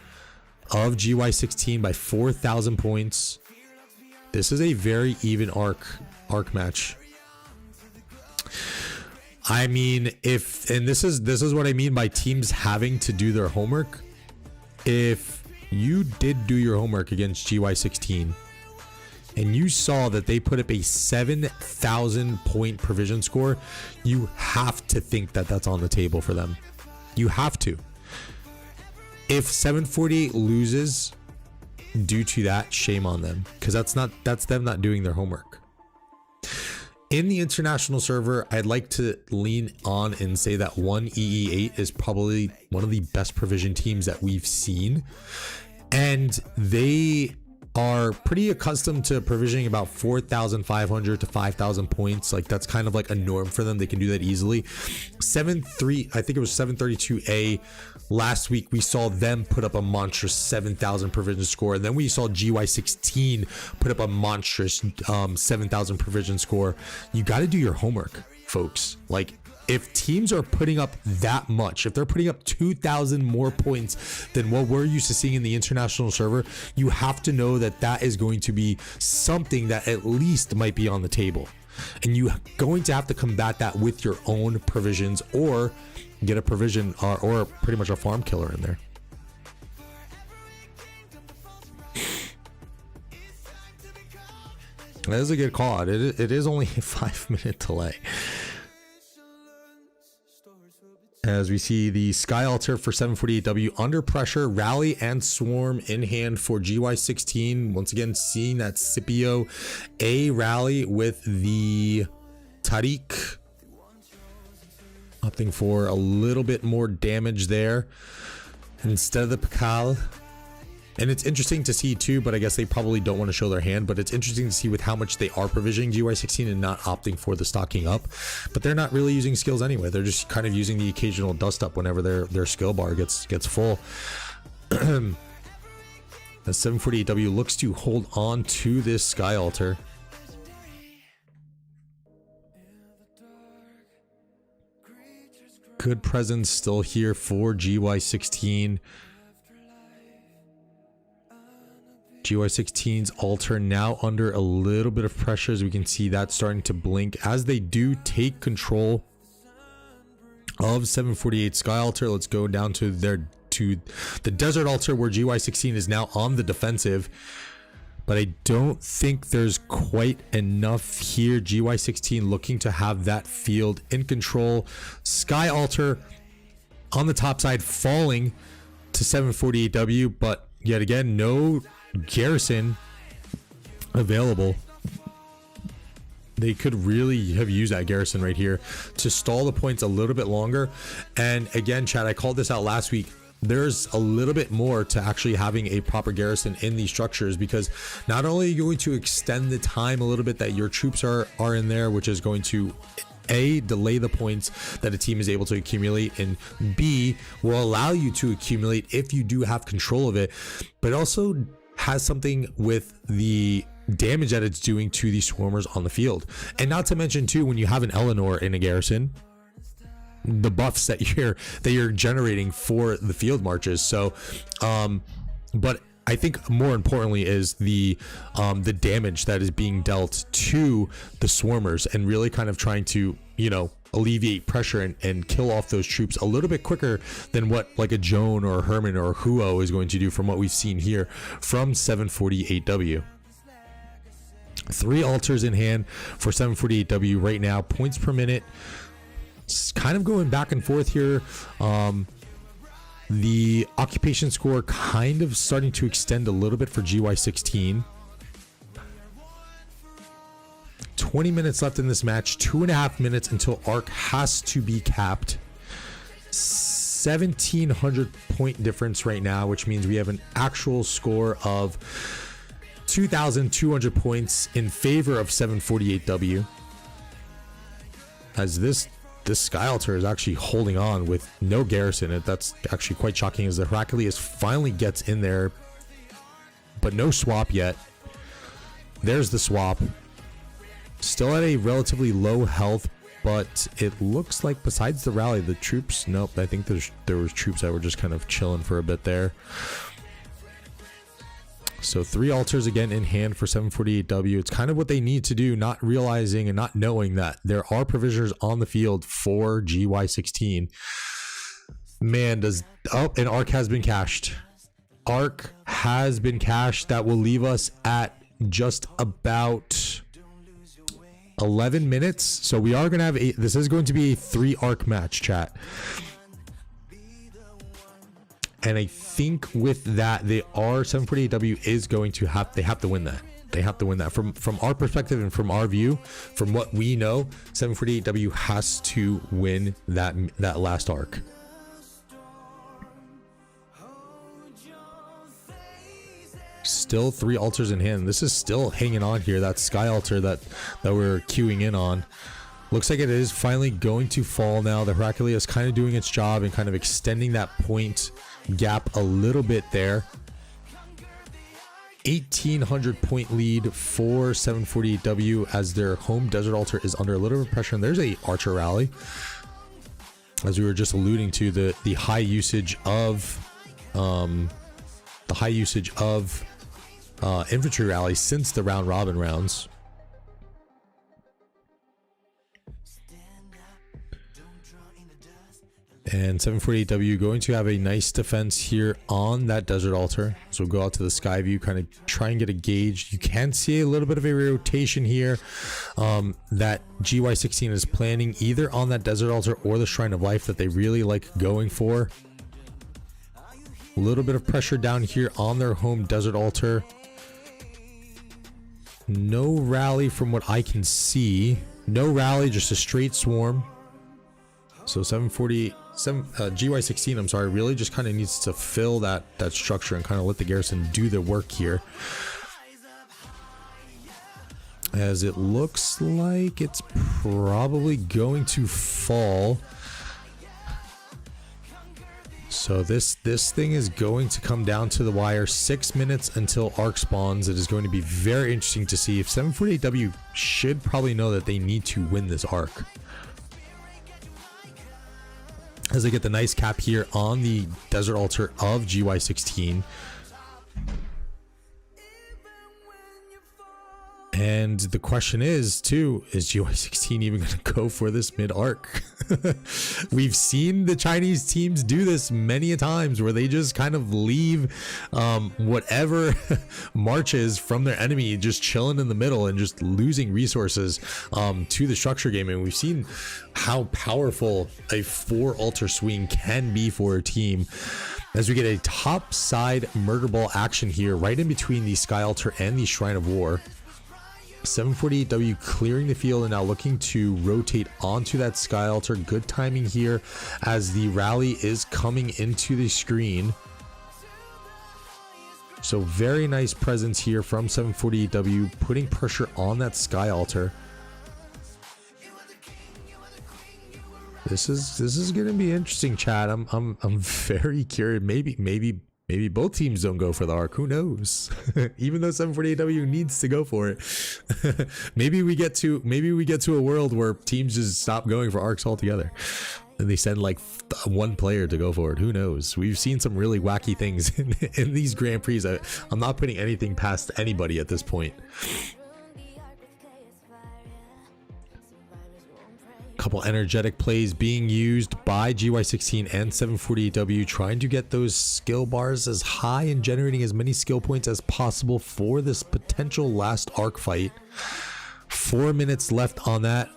of GY16 by 4,000 points. This is a very even arc match. I mean, this is what I mean by teams having to do their homework. If you did do your homework against GY16 and you saw that they put up a 7,000 point provision score, you have to think that that's on the table for them. You have to. If 748 loses due to that, shame on them, because that's them not doing their homework. In the international server, I'd like to lean on and say that 1EE8 is probably one of the best provision teams that we've seen, and they are pretty accustomed to provisioning about 4,500 to 5,000 points. Like, that's kind of like a norm for them. They can do that easily. 7-3, I think it was 732A last week, we saw them put up a monstrous 7,000 provision score, and then we saw GY16 put up a monstrous 7,000 provision score. You got to do your homework, folks. Like, if teams are putting up that much, if they're putting up 2,000 more points than what we're used to seeing in the international server, you have to know that that is going to be something that at least might be on the table. And you're going to have to combat that with your own provisions, or get a provision or pretty much a farm killer in there. That is a good call. It is only a 5-minute delay. As we see the Sky Altar for 748W under pressure, rally and swarm in hand for GY16. Once again, seeing that Scipio A rally with the Tariq, opting for a little bit more damage there instead of the Pakal. And it's interesting to see too, but I guess they probably don't want to show their hand, but it's interesting to see with how much they are provisioning GY16 and not opting for the stocking up. But they're not really using skills anyway. They're just kind of using the occasional dust up whenever their skill bar gets full. The 748W looks to hold on to this Sky Altar. Good presence still here for GY16. GY16's altar now under a little bit of pressure, as we can see that starting to blink as they do take control of 748 Sky Altar. Let's go down to the Desert Altar, where GY16 is now on the defensive, but I don't think there's quite enough here. GY16 looking to have that field in control. Sky Altar on the top side falling to 748W, but yet again, no garrison available. They could really have used that garrison right here to stall the points a little bit longer. And again, chat, I called this out last week. There's a little bit more to actually having a proper garrison in these structures, because not only are you going to extend the time a little bit that your troops are in there, which is going to delay the points that a team is able to accumulate, and B, will allow you to accumulate if you do have control of it, but also has something with the damage that it's doing to the swarmers on the field. And not to mention too, when you have an Eleanor in a garrison, the buffs that you're generating for the field marches. So but I think more importantly is the damage that is being dealt to the swarmers, and really kind of trying to, you know, alleviate pressure and kill off those troops a little bit quicker than what like a Joan or a Herman or a Huo is going to do, from what we've seen here from 748W. 3 altars in hand for 748W right now. Points per minute, it's kind of going back and forth here. The occupation score kind of starting to extend a little bit for GY16. 20 minutes left in this match, 2.5 minutes until Arc has to be capped. 1,700 point difference right now, which means we have an actual score of 2,200 points in favor of 748W. As this Sky Altar is actually holding on with no Garrison. That's actually quite shocking, as the Heracles finally gets in there, but no swap yet. There's the swap. Still at a relatively low health, but it looks like besides the rally, the troops, nope, I think there was troops that were just kind of chilling for a bit there. So 3 altars again in hand for 748W. It's kind of what they need to do, not realizing and not knowing that there are provisioners on the field for GY16. Man, and Arc has been cached. Arc has been cached. That will leave us at just about 11 minutes. So we are going to have this is going to be a 3 Arc match, chat. And I think with that, 748W is going to have to win that. They have to win that. From our perspective and from our view, from what we know, 748W has to win that last arc. Still 3 altars in hand. This is still hanging on here. That Sky Altar that we're queuing in on. Looks like it is finally going to fall now. The Heracles is kind of doing its job and kind of extending that point gap a little bit there. 1,800 point lead for 748W as their home Desert Altar is under a little bit of pressure. And there's a Archer rally, as we were just alluding to, the high usage of infantry rallies since the round robin rounds. And 748W going to have a nice defense here on that Desert Altar. So we'll go out to the sky view, kind of try and get a gauge. You can see a little bit of a rotation here that GY16 is planning either on that Desert Altar or the Shrine of Life that they really like going for. A little bit of pressure down here on their home Desert Altar. No rally from what I can see. No rally, just a straight swarm. So GY16, I'm sorry, really just kind of needs to fill that structure and kind of let the garrison do the work here. As it looks like it's probably going to fall. So this thing is going to come down to the wire. 6 minutes until Arc spawns. It is going to be very interesting to see if 748W should probably know that they need to win this Arc. As they get the nice cap here on the Desert Altar of GY16. And the question is, too, is GY16 even going to go for this mid-arc? We've seen the Chinese teams do this many a times where they just kind of leave whatever marches from their enemy just chilling in the middle and just losing resources to the structure game. And we've seen how powerful a 4 altar swing can be for a team. As we get a top side murder ball action here right in between the Sky Altar and the Shrine of War. 748W clearing the field and now looking to rotate onto that Sky Altar. Good timing here as the rally is coming into the screen. So very nice presence here from 748W, putting pressure on that Sky Altar. This is gonna be interesting, chat. I'm very curious. Maybe both teams don't go for the arc. Who knows? Even though 748W needs to go for it. maybe we get to a world where teams just stop going for arcs altogether. And they send like one player to go for it. Who knows? We've seen some really wacky things in these Grand Prix. I'm not putting anything past anybody at this point. Couple energetic plays being used by GY16 and 748W, trying to get those skill bars as high and generating as many skill points as possible for this potential last arc fight. 4 minutes left on that.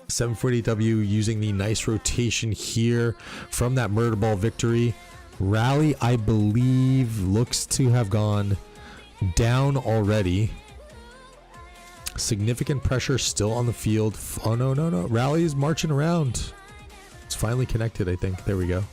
748W using the nice rotation here from that murder ball victory. Rally, I believe, looks to have gone down already. Significant pressure still on the field. Oh, no. Rally is marching around. It's finally connected, I think. There we go.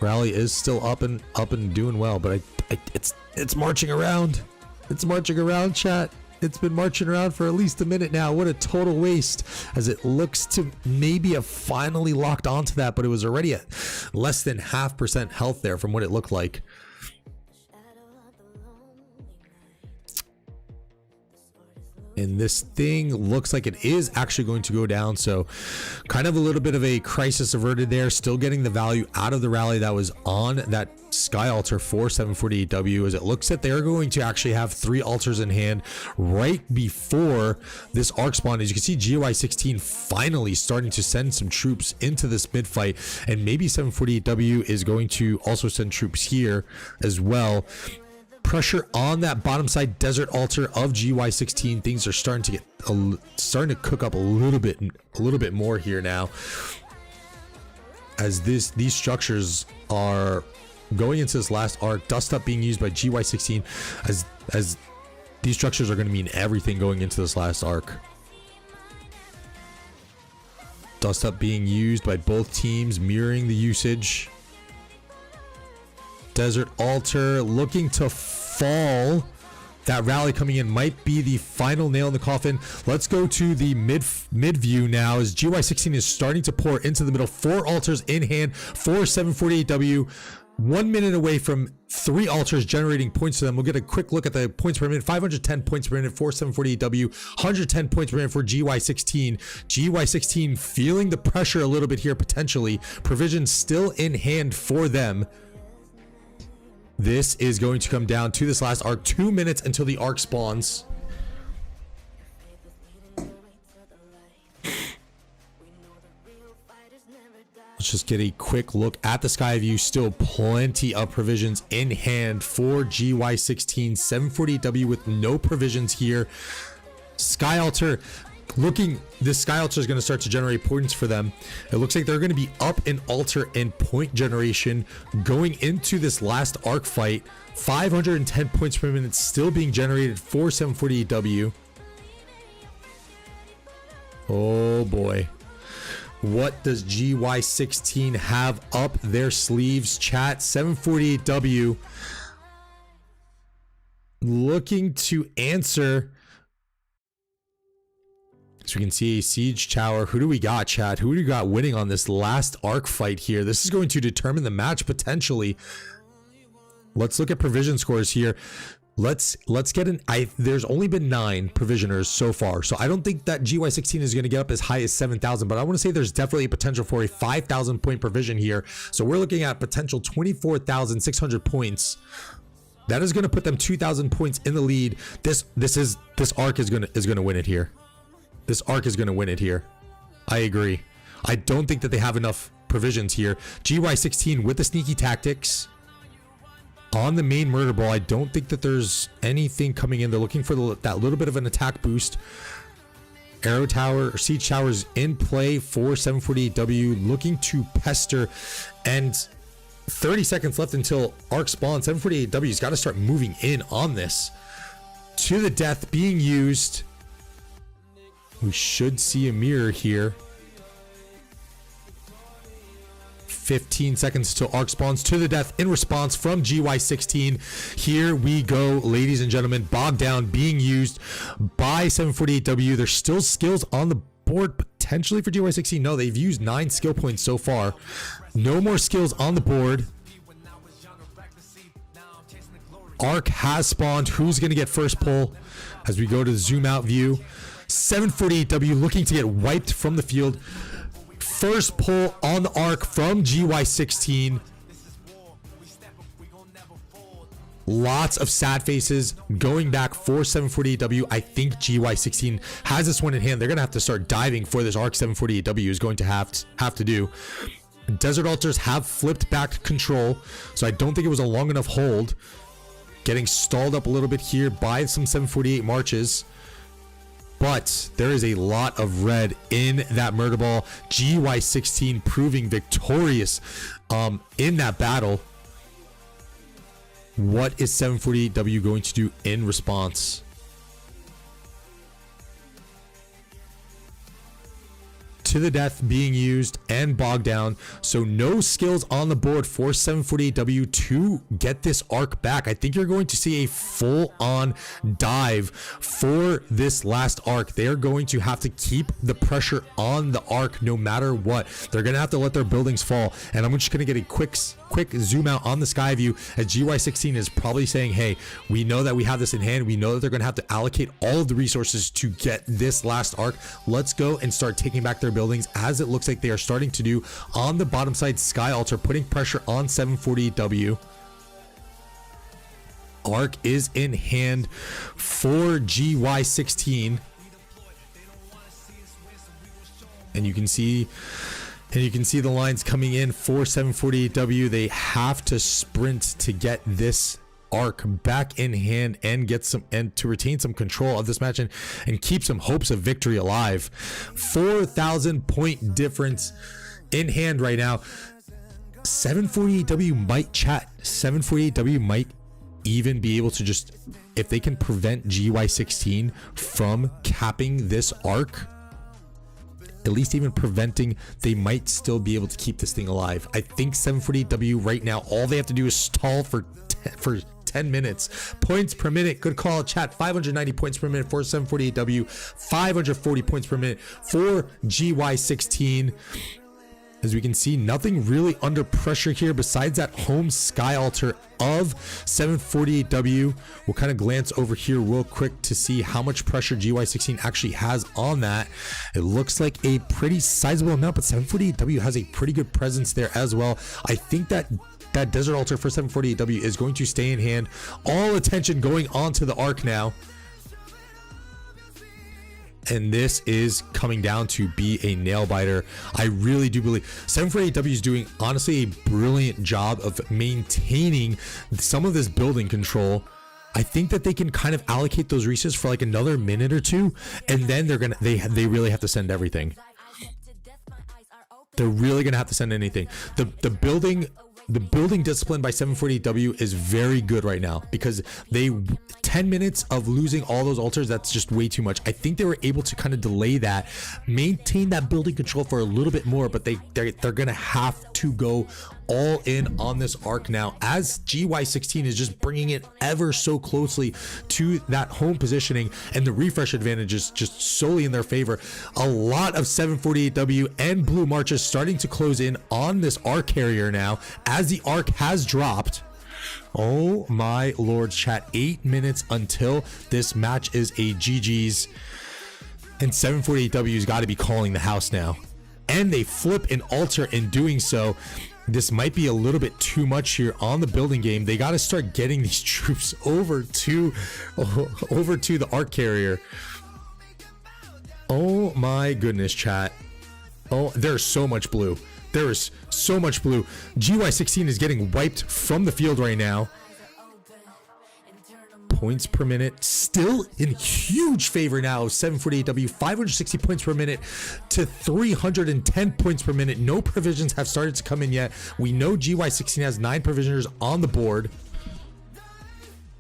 Rally is still up and doing well, but it's marching around. It's marching around, chat. It's been marching around for at least a minute now. What a total waste, as it looks to maybe have finally locked onto that, but it was already at less than 0.5% health there from what it looked like. And this thing looks like it is actually going to go down. So kind of a little bit of a crisis averted there. Still getting the value out of the rally that was on that Sky Altar for 748W, as it looks that they're going to actually have 3 altars in hand right before this arc spawn. As you can see, GY16 finally starting to send some troops into this mid fight, and maybe 748W is going to also send troops here as well. Pressure on that bottom side desert altar of GY16. Things are starting to cook up a little bit more here now, as these structures are going into this last arc. Dust up being used by GY16, as these structures are going to mean everything going into this last arc. Dust up being used by both teams, mirroring the usage. Desert altar looking to fall. That rally coming in might be the final nail in the coffin. Let's go to the mid view now, as GY16 is starting to pour into the middle. 4 altars in hand for 748W. 1 minute away from 3 altars generating points to them. We'll get a quick look at the points per minute. 510 points per minute for 748W, 110 points per minute for GY16. GY16 feeling the pressure a little bit here potentially. Provisions still in hand for them. This is going to come down to this last arc. 2 minutes until the arc spawns. Let's just get a quick look at the sky view. Still plenty of provisions in hand for GY16. 748W with no provisions here. Sky Altar looking, this Sky Altar is going to start to generate points for them. It looks like they're going to be up in altar and point generation going into this last arc fight. 510 points per minute still being generated for 748W. Oh boy. What does GY16 have up their sleeves, chat? 748W looking to answer. So we can see a siege tower. Who do we got, chat? Who do we got winning on this last arc fight here? This is going to determine the match potentially. Let's look at provision scores here. Let's get an there's only been 9 provisioners so far, so I don't think that GY16 is going to get up as high as 7,000, but I want to say there's definitely a potential for a 5,000 point provision here. So we're looking at potential 24,600 points. That is going to put them 2,000 points in the lead. This arc is going to win it here. This arc is going to win it here. I agree. I don't think that they have enough provisions here. GY16 with the sneaky tactics on the main murder ball. I don't think that there's anything coming in. They're looking for that little bit of an attack boost. Arrow tower or siege towers in play for 748W, looking to pester, and 30 seconds left until arc spawn. 748W's got to start moving in on this. To the death being used. We should see a mirror here. 15 seconds till arc spawns. To the death in response from GY16. Here we go, ladies and gentlemen. Bogged down being used by 748W. There's still skills on the board potentially for GY16. No, they've used 9 skill points so far. No more skills on the board. Arc has spawned. Who's going to get first pull as we go to the zoom out view? 748W looking to get wiped from the field. First pull on the arc from GY16. Lots of sad faces going back for 748W. I think GY16 has this one in hand. They're going to have to start diving for this arc. 748W is going to have to do. Desert altars have flipped back control, so I don't think it was a long enough hold. Getting stalled up a little bit here by some 748 marches. But there is a lot of red in that murder ball. GY16 proving victorious in that battle. What is 748W going to do in response? to the death being used and bogged down. So no skills on the board for 748W to get this arc back. I think you're going to see a full-on dive for this last arc. They're going to have to keep the pressure on the arc no matter what. They're going to have to let their buildings fall. And I'm just going to get a quick zoom out on the sky view as GY16 is probably saying, hey, we know that we have this in hand. We know that they're going to have to allocate all of the resources to get this last arc. Let's go and start taking back their buildings, as it looks like they are starting to do on the bottom side sky altar, putting pressure on 748W. Arc is in hand for GY16. And you can see the lines coming in for 748W. They have to sprint to get this arc back in hand and get some, and to retain some control of this match and keep some hopes of victory alive. 4,000 point difference in hand right now. 748W might chat. 748W might even be able to just, if they can prevent GY16 from capping this arc, at least even preventing, they might still be able to keep this thing alive. I think 748W right now, all they have to do is stall for 10 minutes. Points per minute, good call, chat. 590 points per minute for 748W, 540 points per minute for GY16. As we can see, nothing really under pressure here besides that home sky altar of 748W. We'll kind of glance over here real quick to see how much pressure GY16 actually has on that. It looks like a pretty sizable amount, but 748W has a pretty good presence there as well. I think that desert altar for 748W is going to stay in hand. All attention going on to the arc now. And this is coming down to be a nail biter. I really do believe 748W is doing, honestly, a brilliant job of maintaining some of this building control. I think that they can kind of allocate those resources for like another minute or two, and then they really have to send everything. They're really gonna have to send anything. The building discipline by 748W is very good right now, because 10 minutes of losing all those altars, that's just way too much. I think they were able to kind of delay that, maintain that building control for a little bit more, but they're gonna have to go all in on this arc now, as GY16 is just bringing it ever so closely to that home positioning, and the refresh advantage is just solely in their favor. A lot of 748W and blue marches starting to close in on this arc carrier now, as the arc has dropped. Oh my lord, chat, 8 minutes until this match is a GG's, and 748W's got to be calling the house now, and they flip an altar in doing so. This might be a little bit too much here on the building game. They got to start getting these troops over to the arc carrier. Oh my goodness, chat. Oh, there's so much blue. There is so much blue. GY16 is getting wiped from the field right now. Points per minute still in huge favor now of 748W. 560 points per minute to 310 points per minute. No provisions have started to come in yet. We know GY16 has 9 provisioners on the board,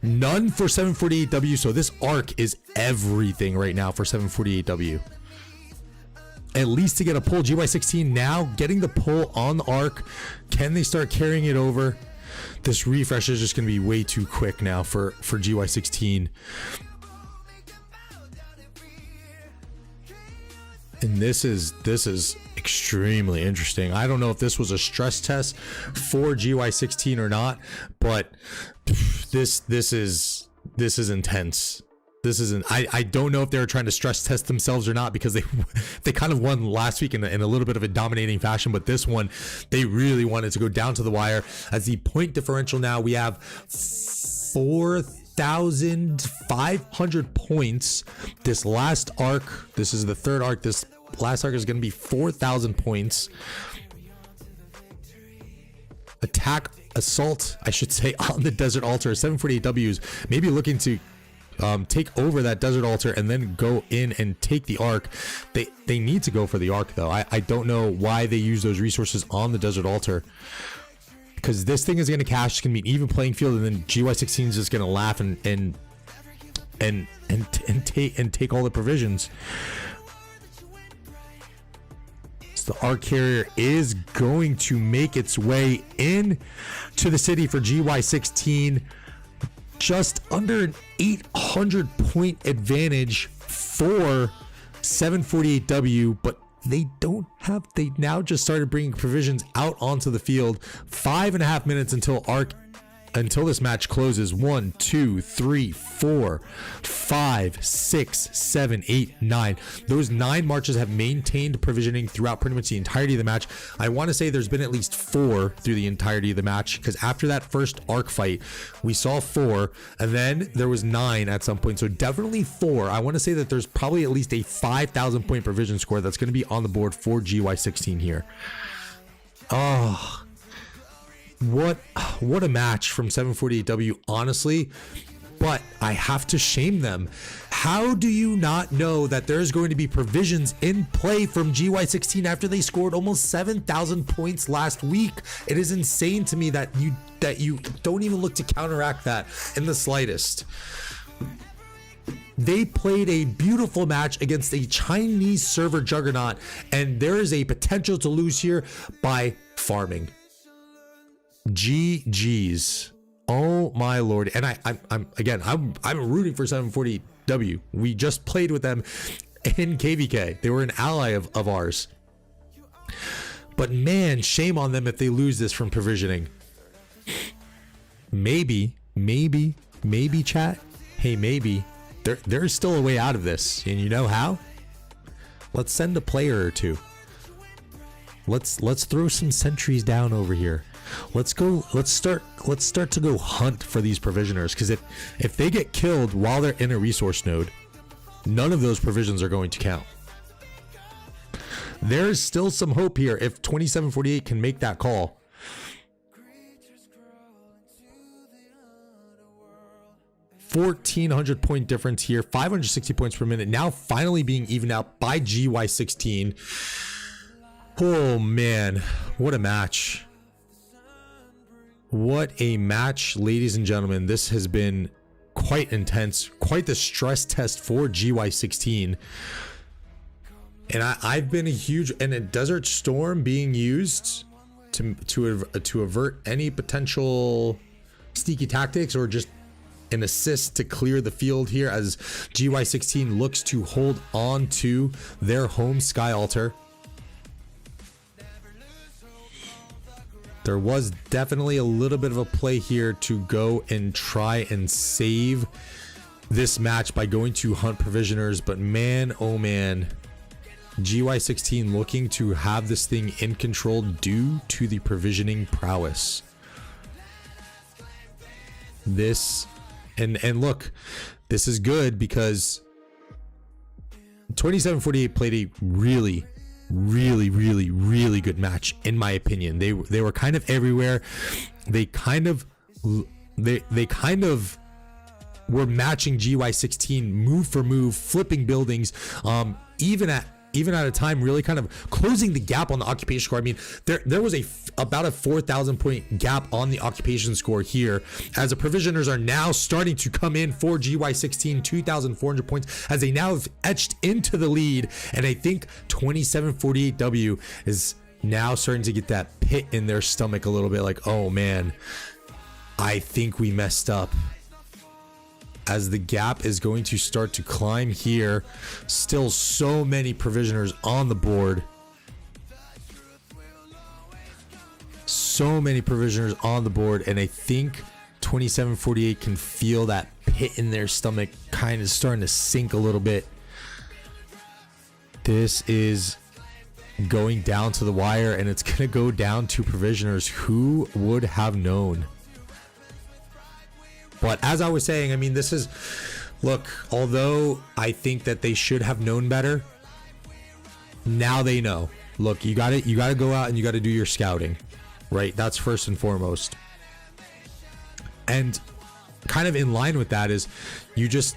none for 748W. So this arc is everything right now for 748W, at least to get a pull. GY16 now getting the pull on the arc. Can they start carrying it over? This refresh is just going to be way too quick now for GY16. And this is extremely interesting. I don't know if this was a stress test for GY16 or not, but this is intense. This isn't, I don't know if they were trying to stress test themselves or not, because they kind of won last week in a little bit of a dominating fashion, but this one they really wanted to go down to the wire. As the point differential now, we have 4,500 points. This last arc, this is the third arc, this last arc is going to be 4,000 points. Attack, assault, I should say, on the desert altar. 748Ws maybe looking to take over that desert altar and then go in and take the arc. They need to go for the arc though. I don't know why they use those resources on the desert altar, because this thing is going to cash. It's going to be an even playing field, and then GY16 is just going to laugh and take all the provisions. The Arc Carrier is going to make its way in to the city for GY16. Just under an 800 point advantage for 748W, but they now just started bringing provisions out onto the field. 5.5 minutes until this match closes. 1, 2, 3, 4, 5, 6, 7, 8, 9. Those 9 marches have maintained provisioning throughout pretty much the entirety of the match. I want to say there's been at least 4 through the entirety of the match, because after that first arc fight, we saw 4, and then there was 9 at some point. So definitely 4. I want to say that there's probably at least a 5,000 point provision score that's going to be on the board for GY16 here. Oh, what a match from 748W, honestly. But I have to shame them. How do you not know that there's going to be provisions in play from GY16 after they scored almost 7,000 points last week? It is insane to me that you don't even look to counteract that in the slightest. They played a beautiful match against a Chinese server juggernaut, and there is a potential to lose here by farming. GG's. Oh my lord. And I'm rooting for 740W. We just played with them in KVK. They were an ally of ours. But man, shame on them if they lose this from provisioning. Maybe chat. Hey, maybe there's still a way out of this, and you know how? Let's send a player or two. Let's throw some sentries down over here. Let's start to go hunt for these provisioners, because if they get killed while they're in a resource node, none of those provisions are going to count. There's still some hope here if 2748 can make that call. 1,400 point difference here, 560 points per minute, now finally being evened out by GY16. Oh man, what a match. What a match, ladies and gentlemen. This has been quite intense, quite the stress test for GY16. And I've been a huge, and a Desert Storm being used to avert any potential sneaky tactics, or just an assist to clear the field here as GY16 looks to hold on to their home Sky Altar. There was definitely a little bit of a play here to go and try and save this match by going to hunt provisioners, but man, oh man, GY16 looking to have this thing in control due to the provisioning prowess. This, and look, this is good because 2748 played a really good match, in my opinion. They were kind of everywhere. They kind of were matching GY16 move for move, flipping buildings, even at a time really kind of closing the gap on the occupation score. I mean, there was about a 4,000 point gap on the occupation score here, as the provisioners are now starting to come in for GY16, 2,400 points, as they now have etched into the lead. And I think 2748W is now starting to get that pit in their stomach a little bit, like, oh man, I think we messed up. As the gap is going to start to climb here. Still so many provisioners on the board. So many provisioners on the board. And I think 2748 can feel that pit in their stomach kind of starting to sink a little bit. This is going down to the wire, and it's going to go down to provisioners. Who would have known? But as I was saying, I mean, this is, look, although I think that they should have known better, now they know. Look, you got to go out and you got to do your scouting, right? That's first and foremost. And kind of in line with that is you just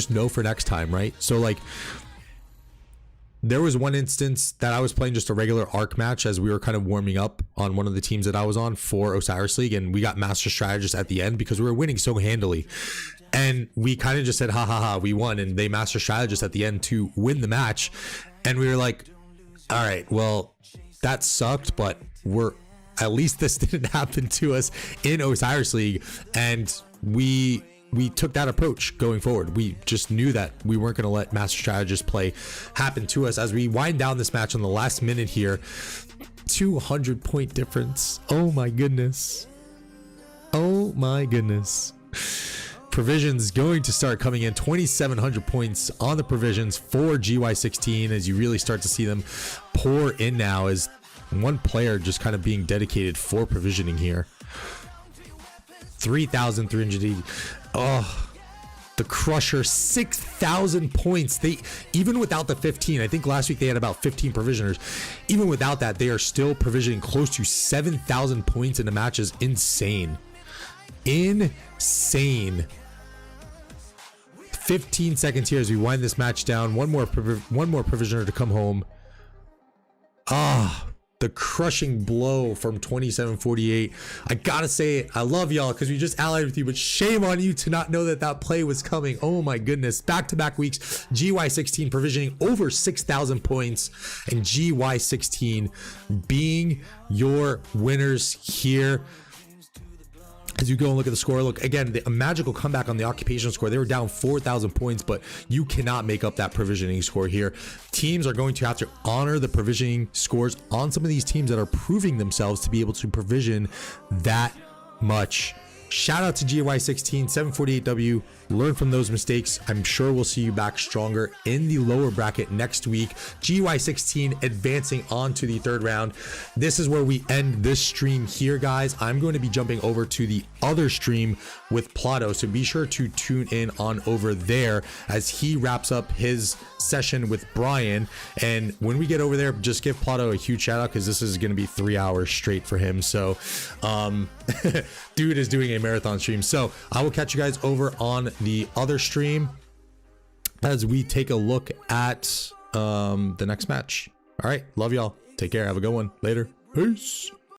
know for next time, right? So like, there was one instance that I was playing just a regular arc match as we were kind of warming up on one of the teams that I was on for Osiris League, and we got Master Strategist at the end because we were winning so handily. And we kind of just said, ha ha ha, we won, and they Master Strategist at the end to win the match. And we were like, All right, well, that sucked, but at least this didn't happen to us in Osiris League, and we took that approach going forward. We just knew that we weren't going to let Master Strategist play happen to us. As we wind down this match on the last minute here, 200 point difference. Oh my goodness. Oh my goodness. Provisions going to start coming in. 2,700 points on the provisions for GY16 as you really start to see them pour in now, as one player just kind of being dedicated for provisioning here. 3,380. Oh, the Crusher, 6,000 points. They, even without the 15, I think last week they had about 15 provisioners. Even without that, they are still provisioning close to 7,000 points in the matches. Insane. Insane. 15 seconds here as we wind this match down. One more provisioner to come home. Ah, the crushing blow from 2748. I gotta say it, I love y'all because we just allied with you, but shame on you to not know that that play was coming. Oh my goodness. Back-to-back weeks, GY16 provisioning over 6,000 points, and GY16 being your winners here. As you go and look at the score, look again, a magical comeback on the occupational score. They were down 4,000 points, but you cannot make up that provisioning score here. Teams are going to have to honor the provisioning scores on some of these teams that are proving themselves to be able to provision that much. Shout out to GY16, 748W. Learn from those mistakes. I'm sure we'll see you back stronger in the lower bracket next week. GY16 advancing on to the third round. This is where we end this stream here, guys. I'm going to be jumping over to the other stream with Plato, so be sure to tune in on over there as he wraps up his session with Brian. And when we get over there, just give Plato a huge shout out because this is going to be 3 hours straight for him. So dude is doing a marathon stream. So I will catch you guys over on the other stream as we take a look at the next match. All right, love y'all. Take care. Have a good one. Later. Peace.